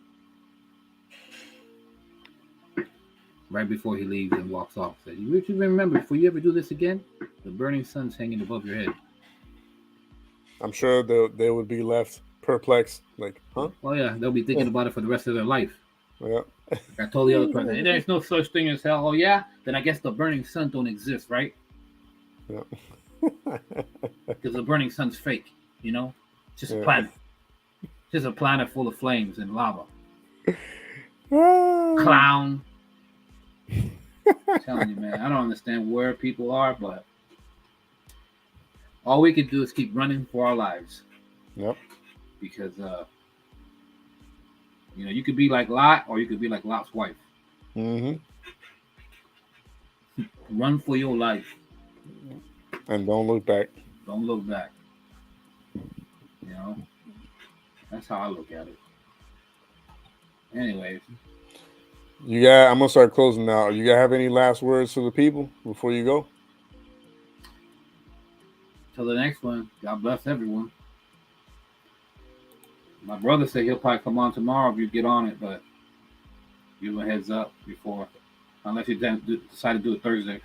right before he leaves and walks off. So you should remember, before you ever do this again, the burning sun's hanging above your head. I'm sure they would be left perplexed, huh? Oh yeah, they'll be thinking about it for the rest of their life. Yeah. I told the other person, there's no such thing as hell. Oh yeah, then I guess the burning sun don't exist, right? Yeah. Because the burning sun's fake, just a planet, just a planet full of flames and lava. Clown. I'm telling you, man, I don't understand where people are, but all we can do is keep running for our lives. Yep. Because you could be like Lot, or you could be like Lot's wife. Mm-hmm. Run for your life. And don't look back. Don't look back. That's how I look at it. Anyways. I'm gonna start closing now. You gotta have any last words to the people before you go? Till the next one. God bless everyone. My brother said he'll probably come on tomorrow if you get on it, but give him a heads up before, unless you decide to do it Thursday.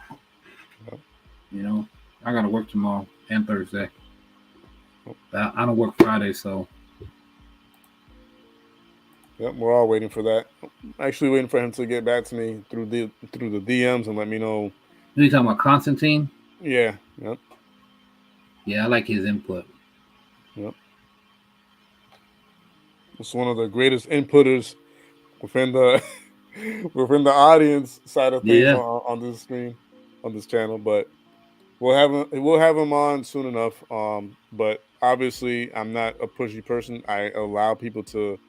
I gotta work tomorrow and Thursday. I don't work Friday, so Yep, we're all waiting for that. Actually, waiting for him to get back to me through the DMs and let me know. you talking about Constantine? Yeah, yep, Yeah, I like his input. yep. It's one of the greatest inputters within the within the audience side of things Yeah. on this screen, on this channel. But we'll have him on soon enough. But obviously, I'm not a pushy person. I allow people to,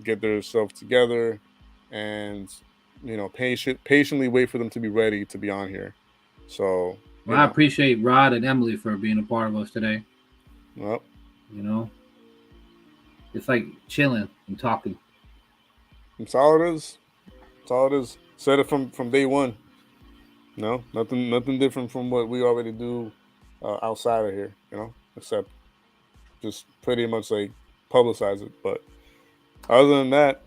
get themselves together, and patiently wait for them to be ready to be on here. So Well, I appreciate Rod and Emily for being a part of us today. well, You know, it's like chilling and talking. that's all it is. That's all it is. Said it from day one. No, nothing different from what we already do outside of here. Except just pretty much like publicize it. But other than that,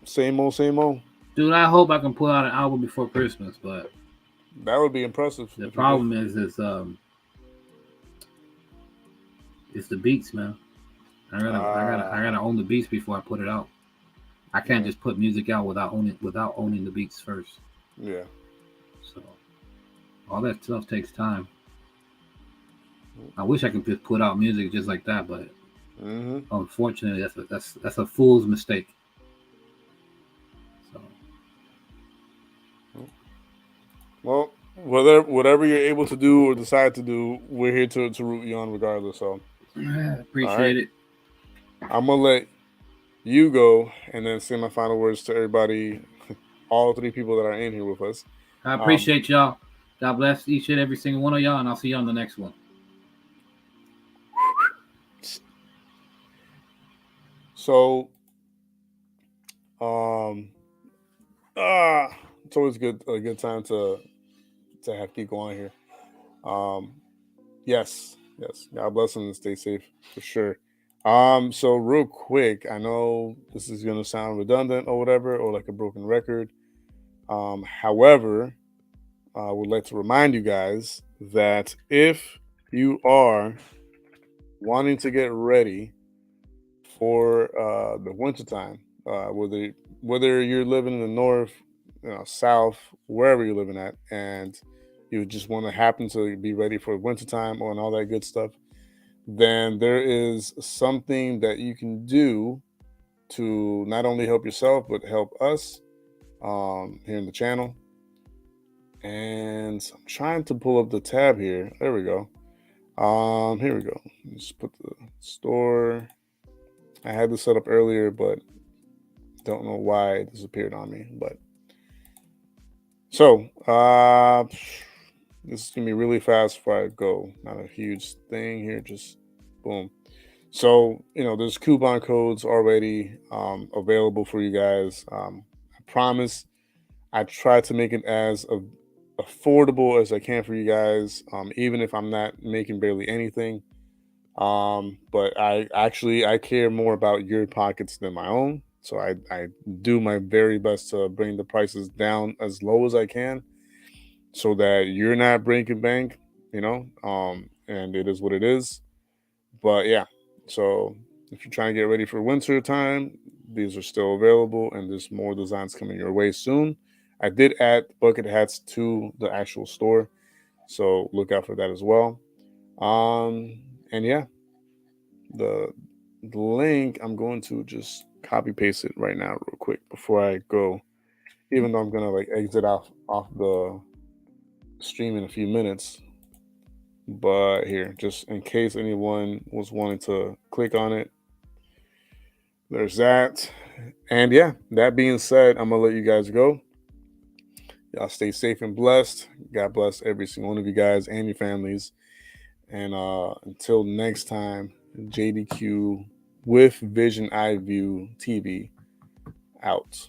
same old, same old. Dude, I hope I can pull out an album before Christmas, but That would be impressive. the problem is it's the beats, man. I gotta own the beats before I put it out. I can't just put music out without owning the beats first. Yeah. So all that stuff takes time. I wish I could just put out music just like that, but unfortunately, that's a fool's mistake. So, well, whatever you're able to do or decide to do, we're here to root you on regardless. So appreciate it. I'm gonna let you go and then say my final words to everybody, all three people that are in here with us. I appreciate y'all. God bless each and every single one of y'all, and I'll see you on the next one. So, it's always a good time to have people on here. Yes. God bless them and stay safe for sure. So real quick, I know this is gonna sound redundant or whatever, or like a broken record. However, I would like to remind you guys that if you are wanting to get ready for the wintertime, whether you're living in the north, south, wherever you're living at, and you just want to happen to be ready for wintertime and all that good stuff, then there is something that you can do to not only help yourself but help us here in the channel. And I'm trying to pull up the tab here. There we go. Here we go. Just put the store. I had this set up earlier, but don't know why it disappeared on me. But so this is gonna be really fast before I go. Not a huge thing here, just boom. So there's coupon codes already available for you guys. I promise I try to make it as affordable as I can for you guys, even if I'm not making barely anything. But I care more about your pockets than my own. So I do my very best to bring the prices down as low as I can so that you're not breaking bank, and it is what it is. But yeah, so if you're trying to get ready for winter time, these are still available and there's more designs coming your way soon. I did add bucket hats to the actual store, so look out for that as well. And yeah, the link, I'm going to just copy paste it right now real quick before I go, even though I'm gonna like exit off the stream in a few minutes. But here, just in case anyone was wanting to click on it, there's that. And yeah, that being said, I'm gonna let you guys go. Y'all stay safe and blessed. God bless every single one of you guys and your families. And until next time, JDQ with Vision Eye View TV out.